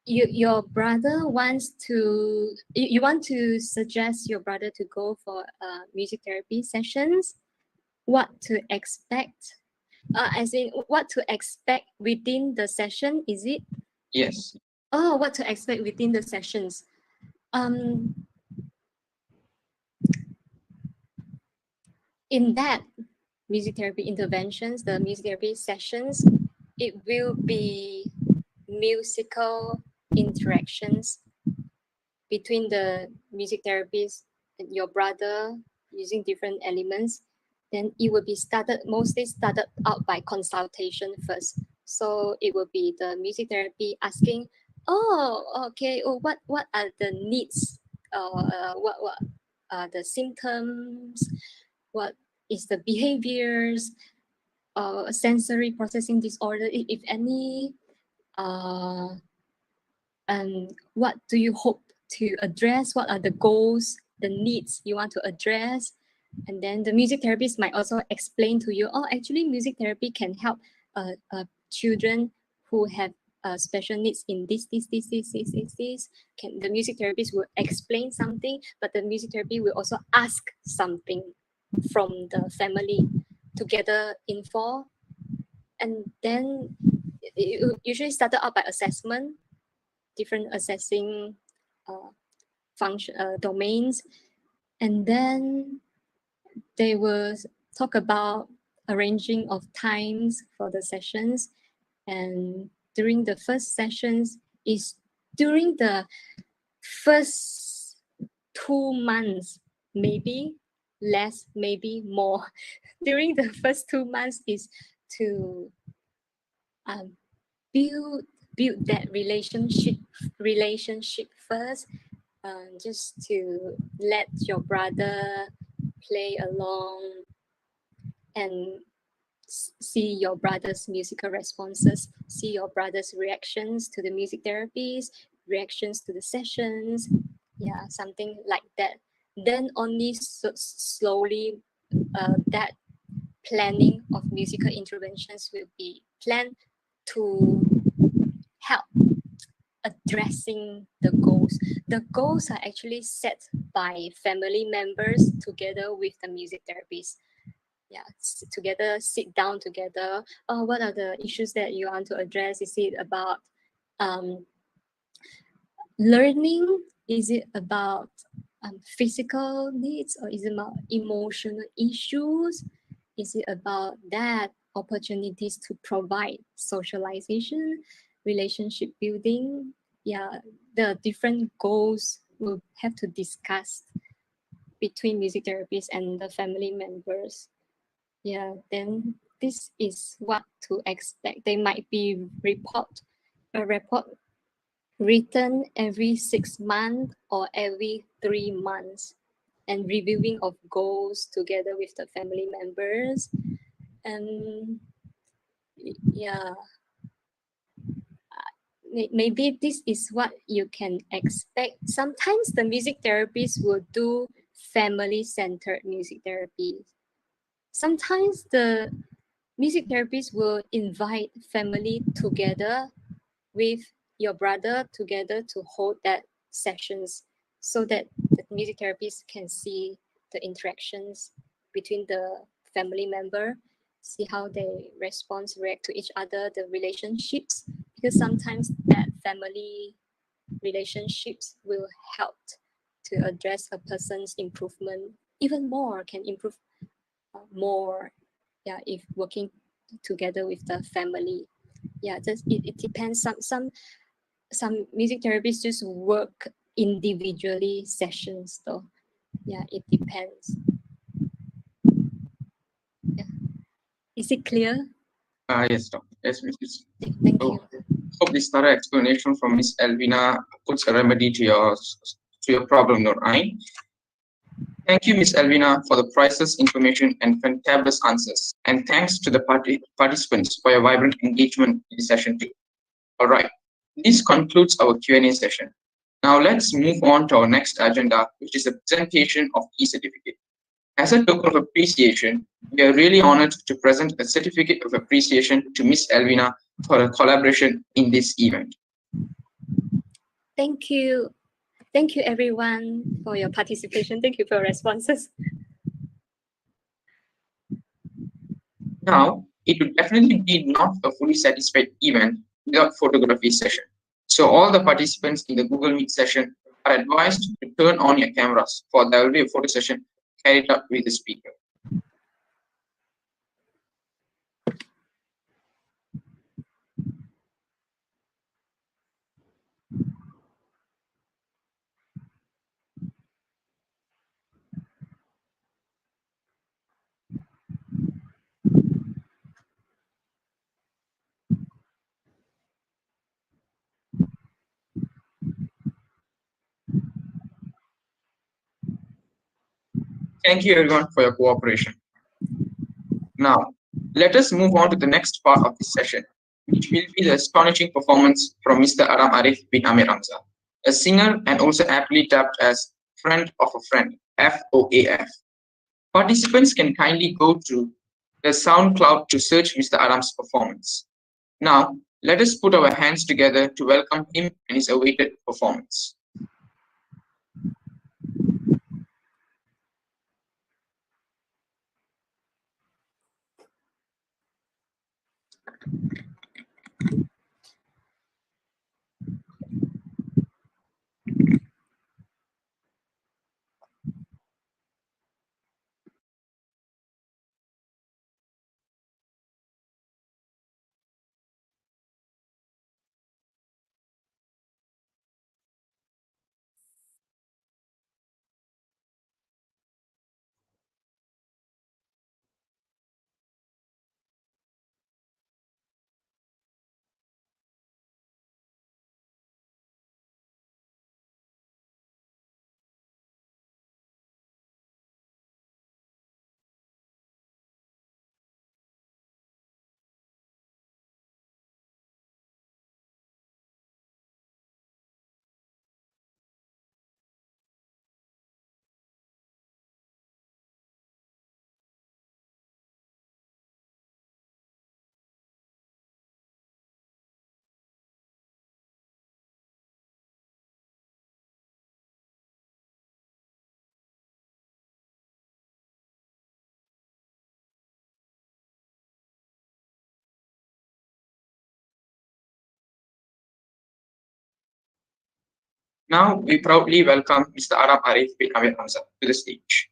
Your brother wants to you want to suggest your brother to go for music therapy sessions. What to expect, as in what to expect within the session, is it? Yes. What to expect within the sessions. In that music therapy interventions, the music therapy sessions, it will be musical interactions between the music therapist and your brother using different elements. Then it will be mostly started out by consultation first. So it will be the music therapy asking, okay, what are the needs? What are the symptoms? What is the behaviors? Sensory processing disorder, if any? And what do you hope to address? What are the goals, the needs you want to address? And then the music therapist might also explain to you, actually music therapy can help children who have special needs in this. The music therapist will explain something, but the music therapy will also ask something from the family to gather info. And then it usually started out by assessment, different assessing function domains, and then they will talk about arranging of times for the sessions. And during the first sessions is during the first 2 months, maybe less, maybe more. During the first 2 months is to build that relationship first, just to let your brother play along and see your brother's musical responses, see your brother's reactions to the music therapies, reactions to the sessions, something like that. Then only slowly that planning of musical interventions will be planned to help addressing the goals. The goals are actually set by family members together with the music therapist. together, sit down together. What are the issues that you want to address? Is it about learning? Is it about physical needs, or is it about emotional issues? Is it about that opportunities to provide socialization, relationship building? Yeah, the different goals we'll have to discuss between music therapists and the family members. Yeah, then this is what to expect. They might be a report written every 6 months or every 3 months, and reviewing of goals together with the family members. And yeah, maybe this is what you can expect. Sometimes the music therapists will do family-centered music therapy. Sometimes the music therapist will invite family together with your brother together to hold that sessions, so that the music therapist can see the interactions between the family member, see how they react to each other, the relationships, because sometimes that family relationships will help to address a person's improvement even more, can improve more, yeah, if working together with the family. Yeah, it depends. Some music therapists just work individually sessions though. Yeah, it depends. Yeah. Is it clear? Yes, Doctor. Yes, Miss. Thank So, you. hope this thorough explanation from Miss Elvina puts a remedy to your problem, Norain. Thank you, Miss Elvina, for the priceless information and fantabulous answers. And thanks to the participants for your vibrant engagement in the session too. All right, this concludes our Q&A session. Now let's move on to our next agenda, which is a presentation of e-certificate. As a token of appreciation, we are really honored to present a certificate of appreciation to Miss Elvina for her collaboration in this event. Thank you. Thank you everyone for your participation. Thank you for your responses. Now, it would definitely be not a fully satisfied event without photography session. So all the participants in the Google Meet session are advised to turn on your cameras, for there will be a photo session carried out with the speaker. Thank you everyone for your cooperation. Now, let us move on to the next part of this session, which will be the astonishing performance from Mr. Aram Arif bin Amir Hamza, a singer and also aptly dubbed as Friend of a Friend, FOAF. Participants can kindly go to the SoundCloud to search Mr. Aram's performance. Now, let us put our hands together to welcome him and his awaited performance. Now we proudly welcome Mr. Aram Arif bin Amir Hamza to the stage.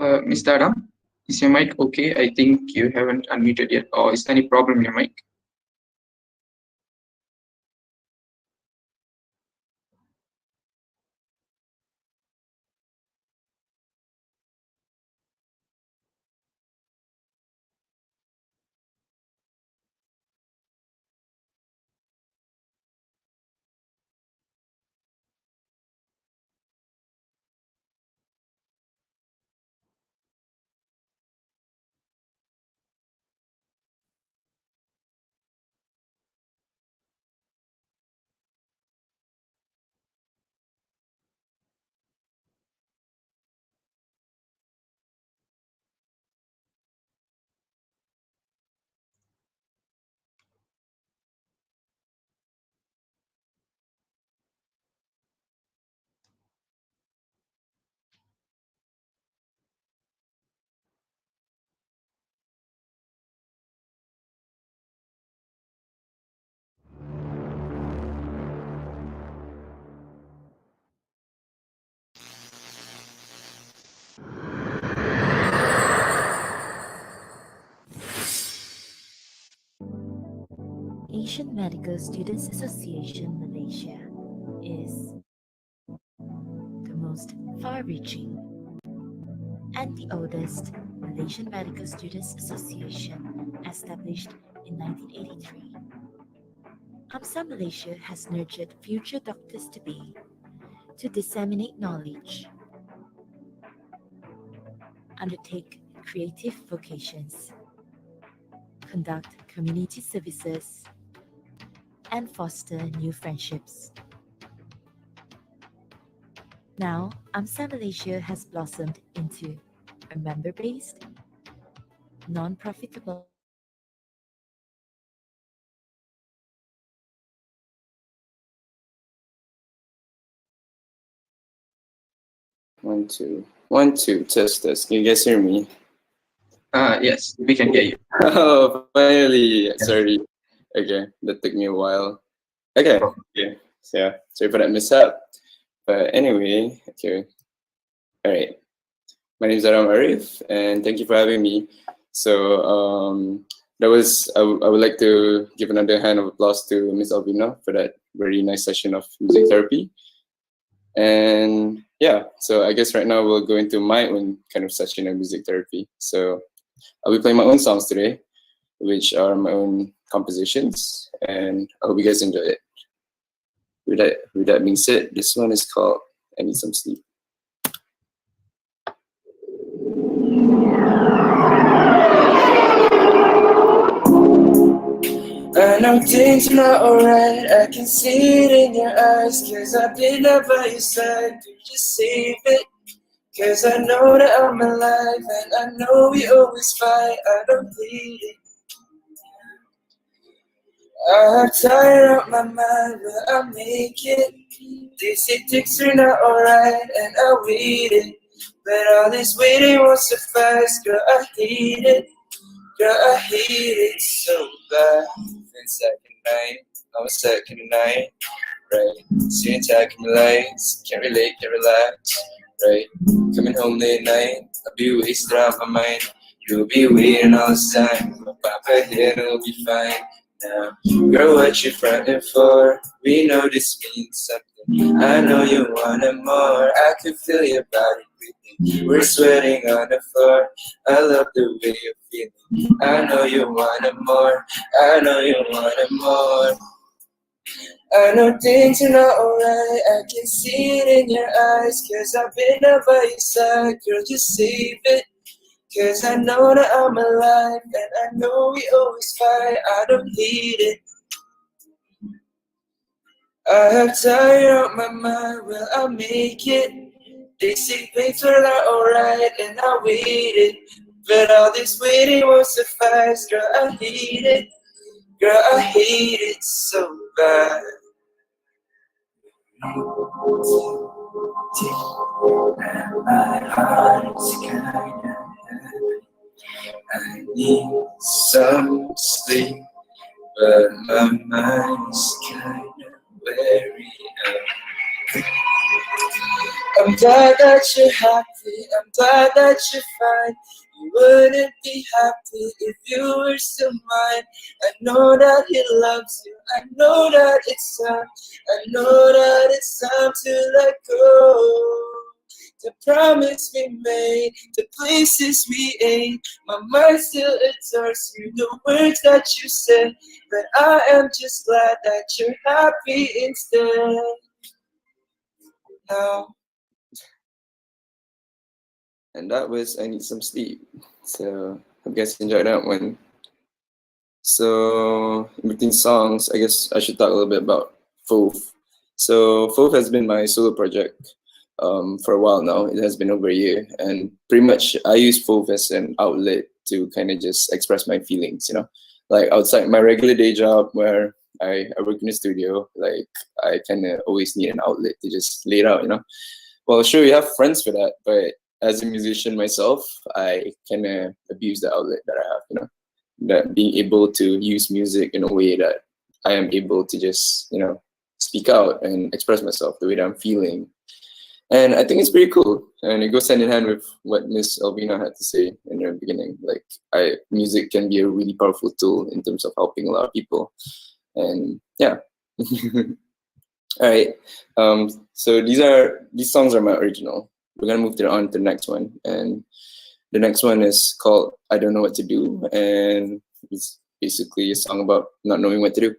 Mr. Adam, is your mic okay? I think you haven't unmuted yet, or is there any problem in your mic? Asian Medical Students Association Malaysia is the most far-reaching and the oldest Malaysian Medical Students Association established in 1983. AMSA Malaysia has nurtured future doctors-to-be to disseminate knowledge, undertake creative vocations, conduct community services, and foster new friendships. Now, AMSA Malaysia has blossomed into a member-based, non-profitable One, two, test, test. Can you guys hear me? Yes, we can hear you. Oh, finally. Sorry. Okay, that took me a while. Okay, yeah. So, yeah, sorry for that mishap. But anyway, okay. All right. My name is Aram Arif, and thank you for having me. So, I would like to give another hand of applause to Miss Alvina for that very nice session of music therapy. And yeah, so I guess right now we'll go into my own kind of session of music therapy. So I'll be playing my own songs today, which are my own compositions, and I hope you guys enjoy it. With that being said, this one is called I Need Some Sleep. I know things are not alright, I can see it in your eyes, cause I've been up by your side, do just save it. Cause I know that I'm alive, and I know we always fight, I don't need it. I've tired out my mind, but I'll make it. They say things are not alright, and I waited. But all this waiting won't suffice, girl, I hate it. Girl, I hate it so bad. Been second night, I'm a second night, right? See attacking my lights, can't relate, can't relax, right? Coming home late night, I'll be wasted out my mind. You'll be waiting all this time, my papa here, it'll be fine. Now, girl, what you frontin' for? We know this means something. I know you wanted more. I could feel your body breathing. We're sweating on the floor. I love the way you're feeling. I know you want it more. I know you want it more. I know things are not alright. I can see it in your eyes. Cause I've been up by your side. Girl, just save it. Cause I know that I'm alive. And I know we always fight. I don't need it. I have tired out my mind, well I'll make it. They say things were not alright and I waited. But all this waiting won't suffice, girl I hate it. Girl I hate it so bad. My heart's kinda heavy. I need some sleep, but my mind's kinda weary. I'm glad that you're happy, I'm glad that you're fine. You wouldn't be happy if you were still mine. I know that he loves you, I know that it's time. I know that it's time to let go. The promise we made, the places we ate. My mind still adores you, the words that you said. But I am just glad that you're happy instead. Now. And that was I Need Some Sleep. So hope you guys enjoyed that one. So in between songs, I guess I should talk a little bit about Fove. So Fove has been my solo project for a while now. It has been over a year, and pretty much I use Fove as an outlet to kind of just express my feelings, you know, like outside my regular day job where I work in the studio. Like I kind of always need an outlet to just lay it out, you know. Well, sure, you have friends for that, but as a musician myself, I kind of abuse the outlet that I have, you know, that being able to use music in a way that I am able to just, you know, speak out and express myself the way that I'm feeling. And I think it's pretty cool. And it goes hand in hand with what Miss Elvina had to say in the beginning. Like, music can be a really powerful tool in terms of helping a lot of people. And yeah. All right. So these songs are my original. We're gonna move on to the next one, and the next one is called "I Don't Know What to Do," and it's basically a song about not knowing what to do.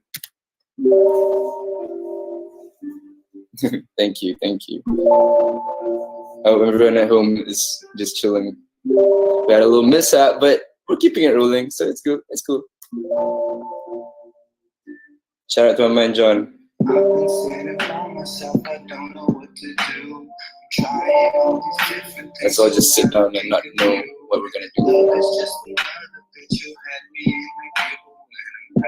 Thank you. Oh, everyone at home is just chilling. We had a little mishap, but we're keeping it rolling, so it's good. It's cool. Shout out to my man John. I've been saying about myself, I don't know what to do. Trying all these different things. Let's all just sit down and not know what we're gonna do. It's just another bitch you had me in my view.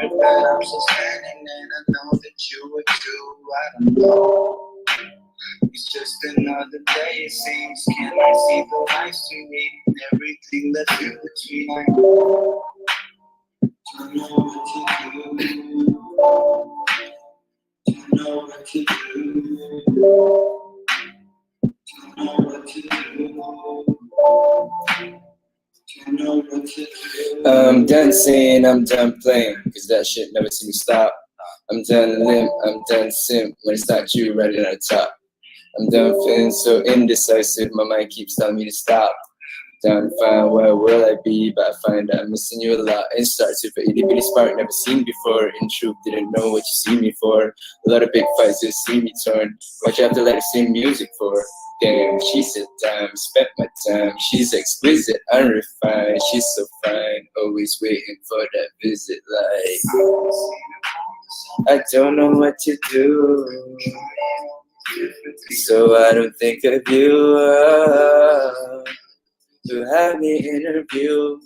And I'm so standing and I know that you would too. I don't know. It's just another day, it seems. Can I see the lights to me and everything that's in between? I don't know what to do. Don't know what to do. I'm dancing, I'm done playing, cause that shit never seems to stop. I'm done limp, I'm done simp, when it's not you right at the top. I'm done feeling so indecisive, my mind keeps telling me to stop. Down to find where will I be, but I find that I'm missing you a lot. It starts with an itty bitty spark never seen before. In truth, didn't know what you see me for. A lot of big fights just see me torn. What you have to let her sing music for? Damn, she said time, spent my time. She's exquisite, unrefined. She's so fine, always waiting for that visit. Like I don't know what to do, so I don't think of you. To have me interview.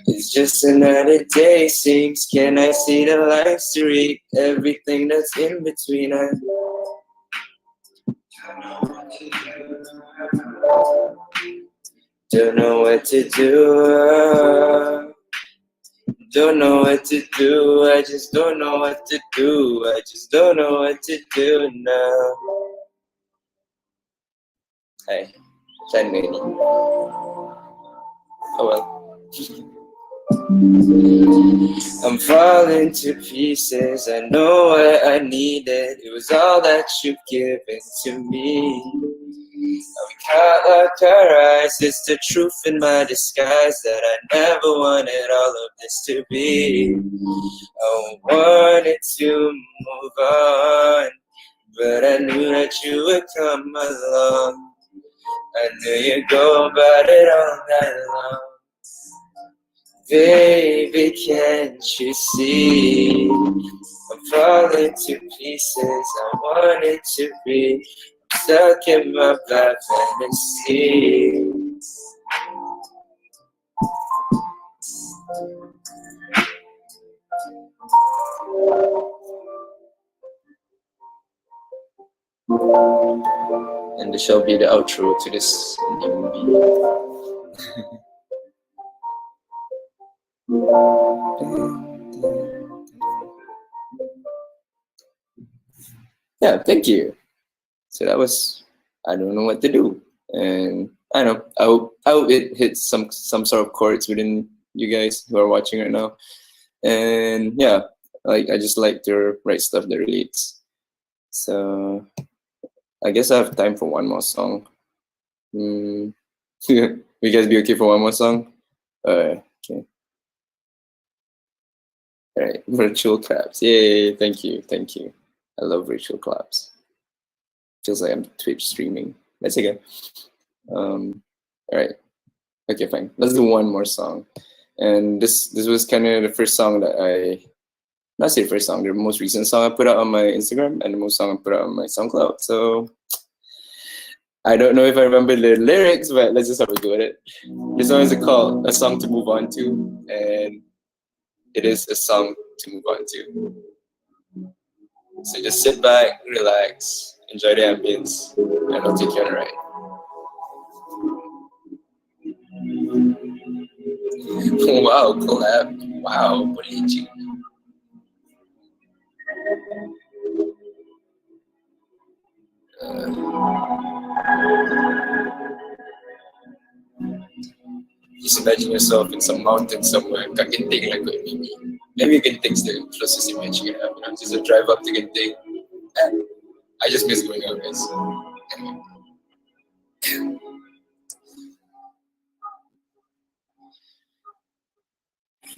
It's just another day, seems. Can I see the lights to read everything that's in between us? Don't know what to do. Don't know what to do. I just don't know what to do. I just don't know what to do now. Hey, Chan Manny. Oh well. I'm falling to pieces. I know what I needed. It was all that you've given to me. Now we can't lock our eyes. It's the truth in my disguise that I never wanted all of this to be. I wanted to move on, but I knew that you would come along. I knew you'd go about it all night long. Baby, can't you see? I'm falling to pieces. I wanted to be stuck in my black fantasy. And this shall be the outro to this movie. Yeah, thank you. So that was, I don't know what to do, and I don't know. I hope it hits some sort of chords within you guys who are watching right now. And yeah, like I just like to write stuff that relates. So I guess I have time for one more song. You guys be okay for one more song? Okay. All right, virtual claps. Yay! Thank you. I love virtual claps. Feels like I'm Twitch streaming. That's okay. All right. Okay, fine. Let's do one more song. And this was kind of the first song that not say the first song, the most recent song I put out on my Instagram and the most song I put out on my SoundCloud. So I don't know if I remember the lyrics, but let's just have a go at it. This song is called A Song to Move On To, and it is a song to move on to. So just sit back, relax, enjoy the ambience, and I'll take you on a ride. Wow, collab. Wow, what did you? Just imagine yourself in some mountain somewhere, Kaginting like maybe. Maybe Ginting's the closest image you can have. You know? Just a drive up to Ginting. I just miss going out, guys. Anyway.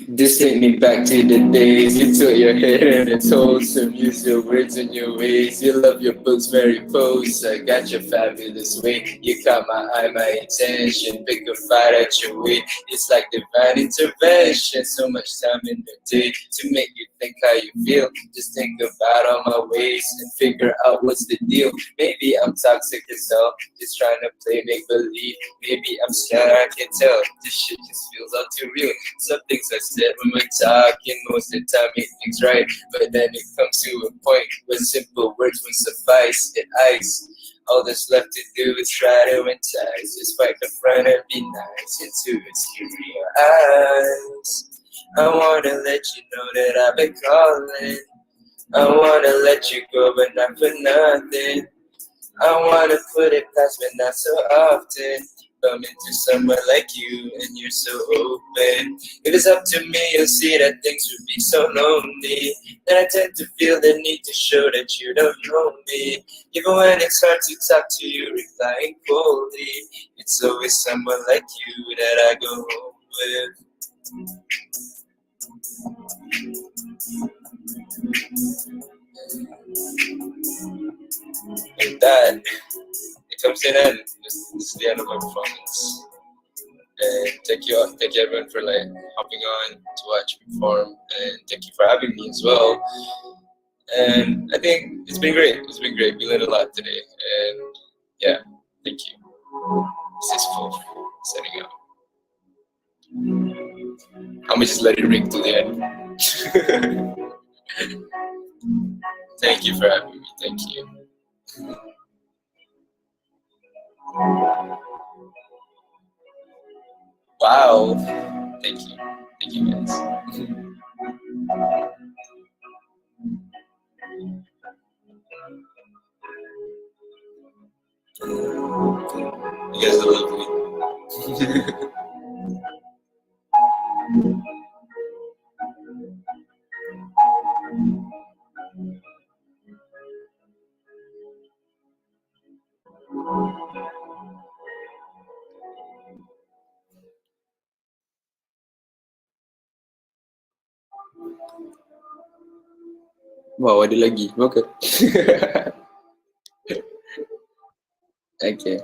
This take me back to the days you tilt your head and it told some use your words and your ways. You love your books very close. I got your fabulous way. You caught my eye, my attention. Pick a fight at your way. It's like divine intervention. So much time in the day to make you think how you feel. Just think about all my ways and figure out what's the deal. Maybe I'm toxic as hell, just trying to play make believe. Maybe I'm scared, I can tell. This shit just feels all too real. Some things I said when we're talking, most of the time make things right. But then it comes to a point where simple words won't suffice. It ice. All that's left to do is try to entice. Just fight the front and be nice. Into its your eyes. I wanna let you know that I've been calling. I wanna let you go, but not for nothing. I wanna put it past me, not so often. Come into someone like you, and you're so open. If it's up to me, you'll see that things would be so lonely. Then I tend to feel the need to show that you don't know me. Even when it's hard to talk to you, replying coldly. It's always someone like you that I go home with. And that, it comes to an end. This is the end of my performance. And thank you everyone for like hopping on to watch me perform, and thank you for having me as well. And I think it's been great. We learned a lot today, and yeah, thank you. This is full setting out. I'm gonna just let it ring to the end. Thank you for having me. Thank you. Wow. Thank you. Thank you guys. You guys are lovely. Wow, ada lagi. Okay. Okay.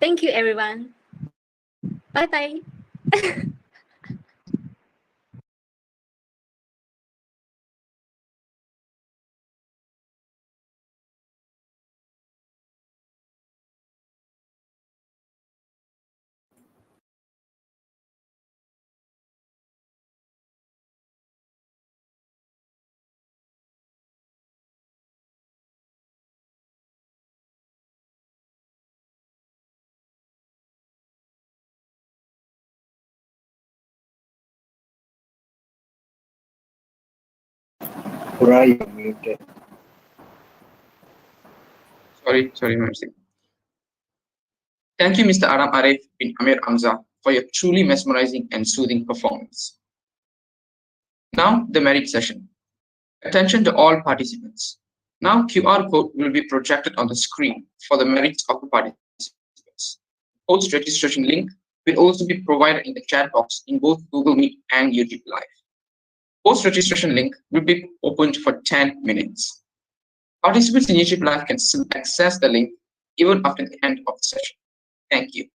Thank you, everyone. Bye bye. Pura, you're muted. Sorry, Mhaipc. Thank you, Mr. Aram Arif bin Amir Hamza, for your truly mesmerizing and soothing performance. Now, the merit session. Attention to all participants. Now, QR code will be projected on the screen for the merits of the participants. Post-registration link will also be provided in the chat box in both Google Meet and YouTube Live. Post-registration link will be opened for 10 minutes. Participants in YouTube Live can still access the link even after the end of the session. Thank you.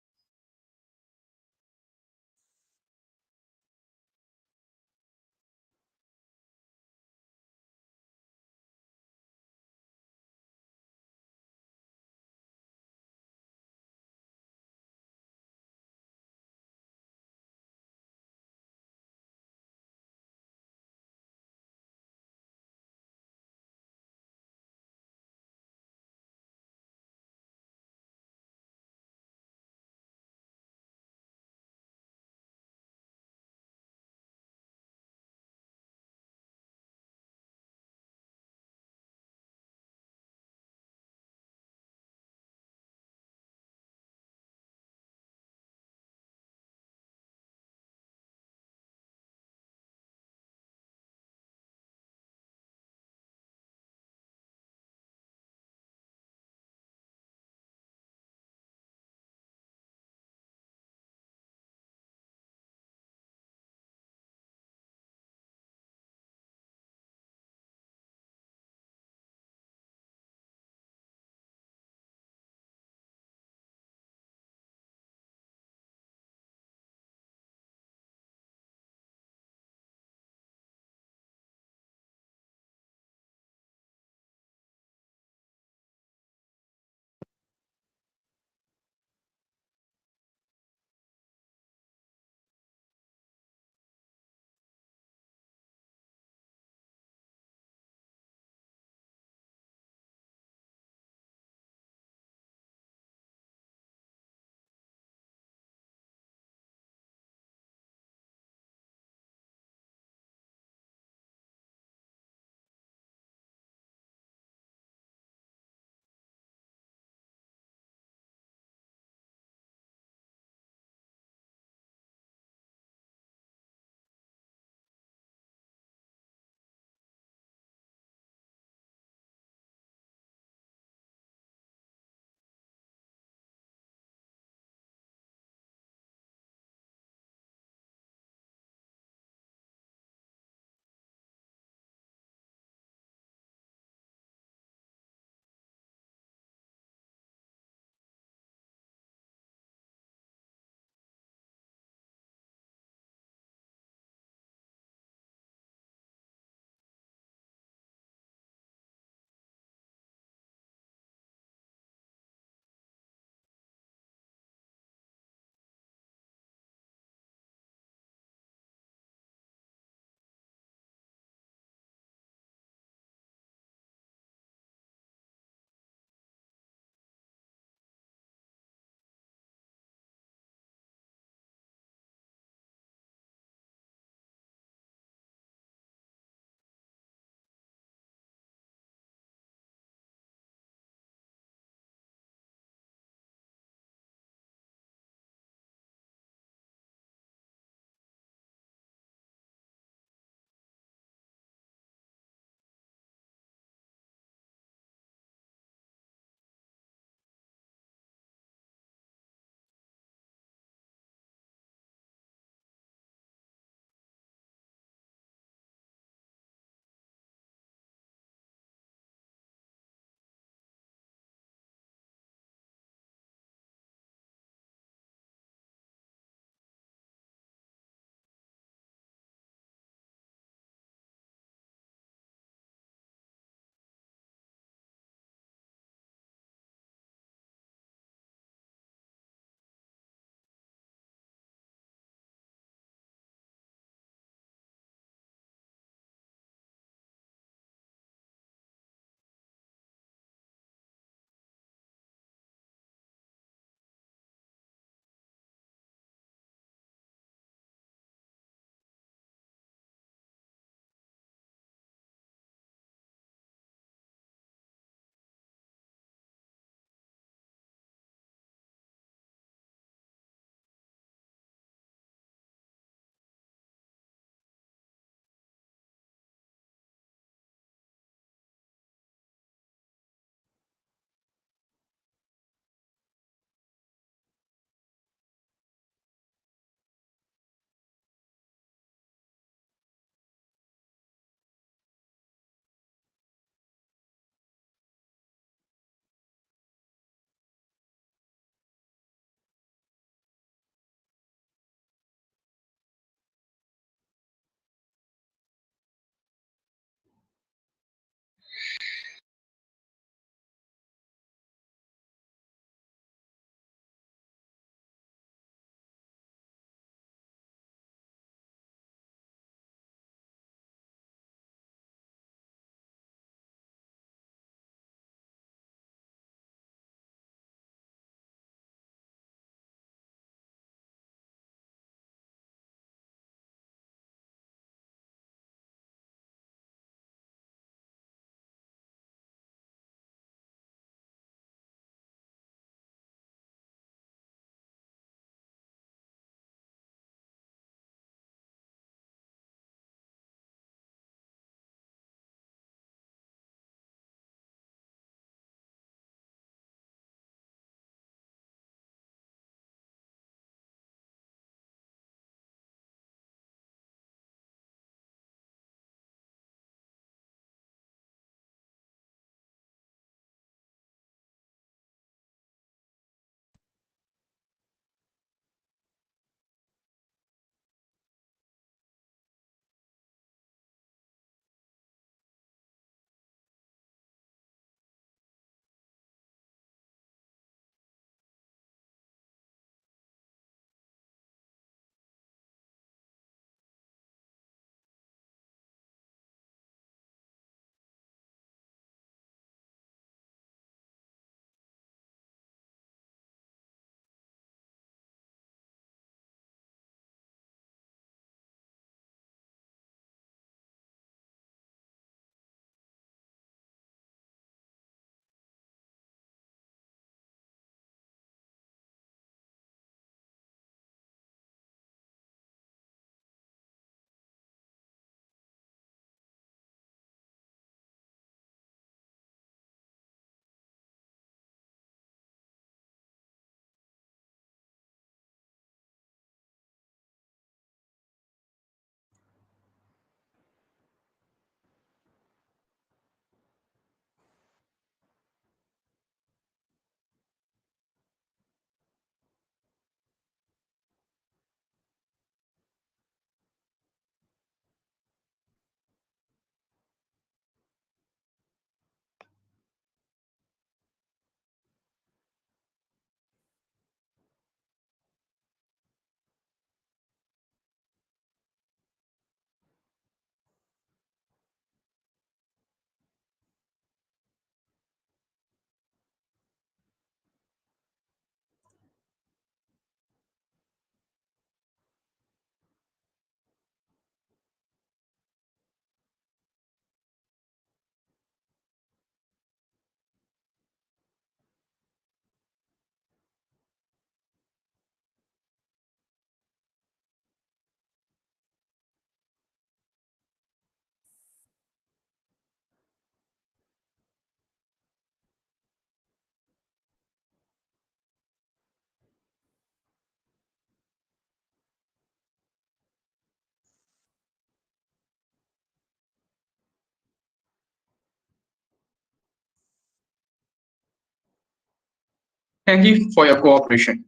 Thank you for your cooperation.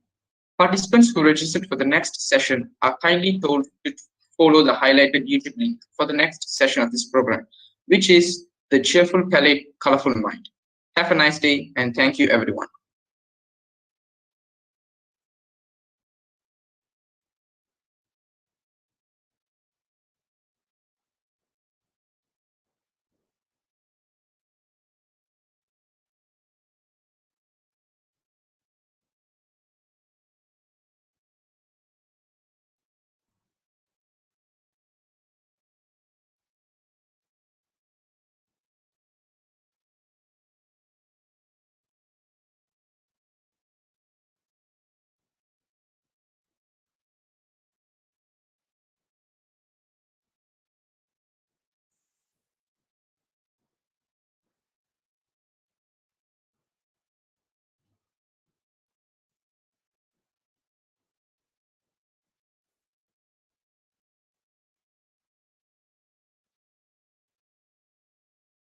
Participants who registered for the next session are kindly told to follow the highlighted YouTube link for the next session of this program, which is The Cheerful Palate, Colorful Mind. Have a nice day, and thank you, everyone.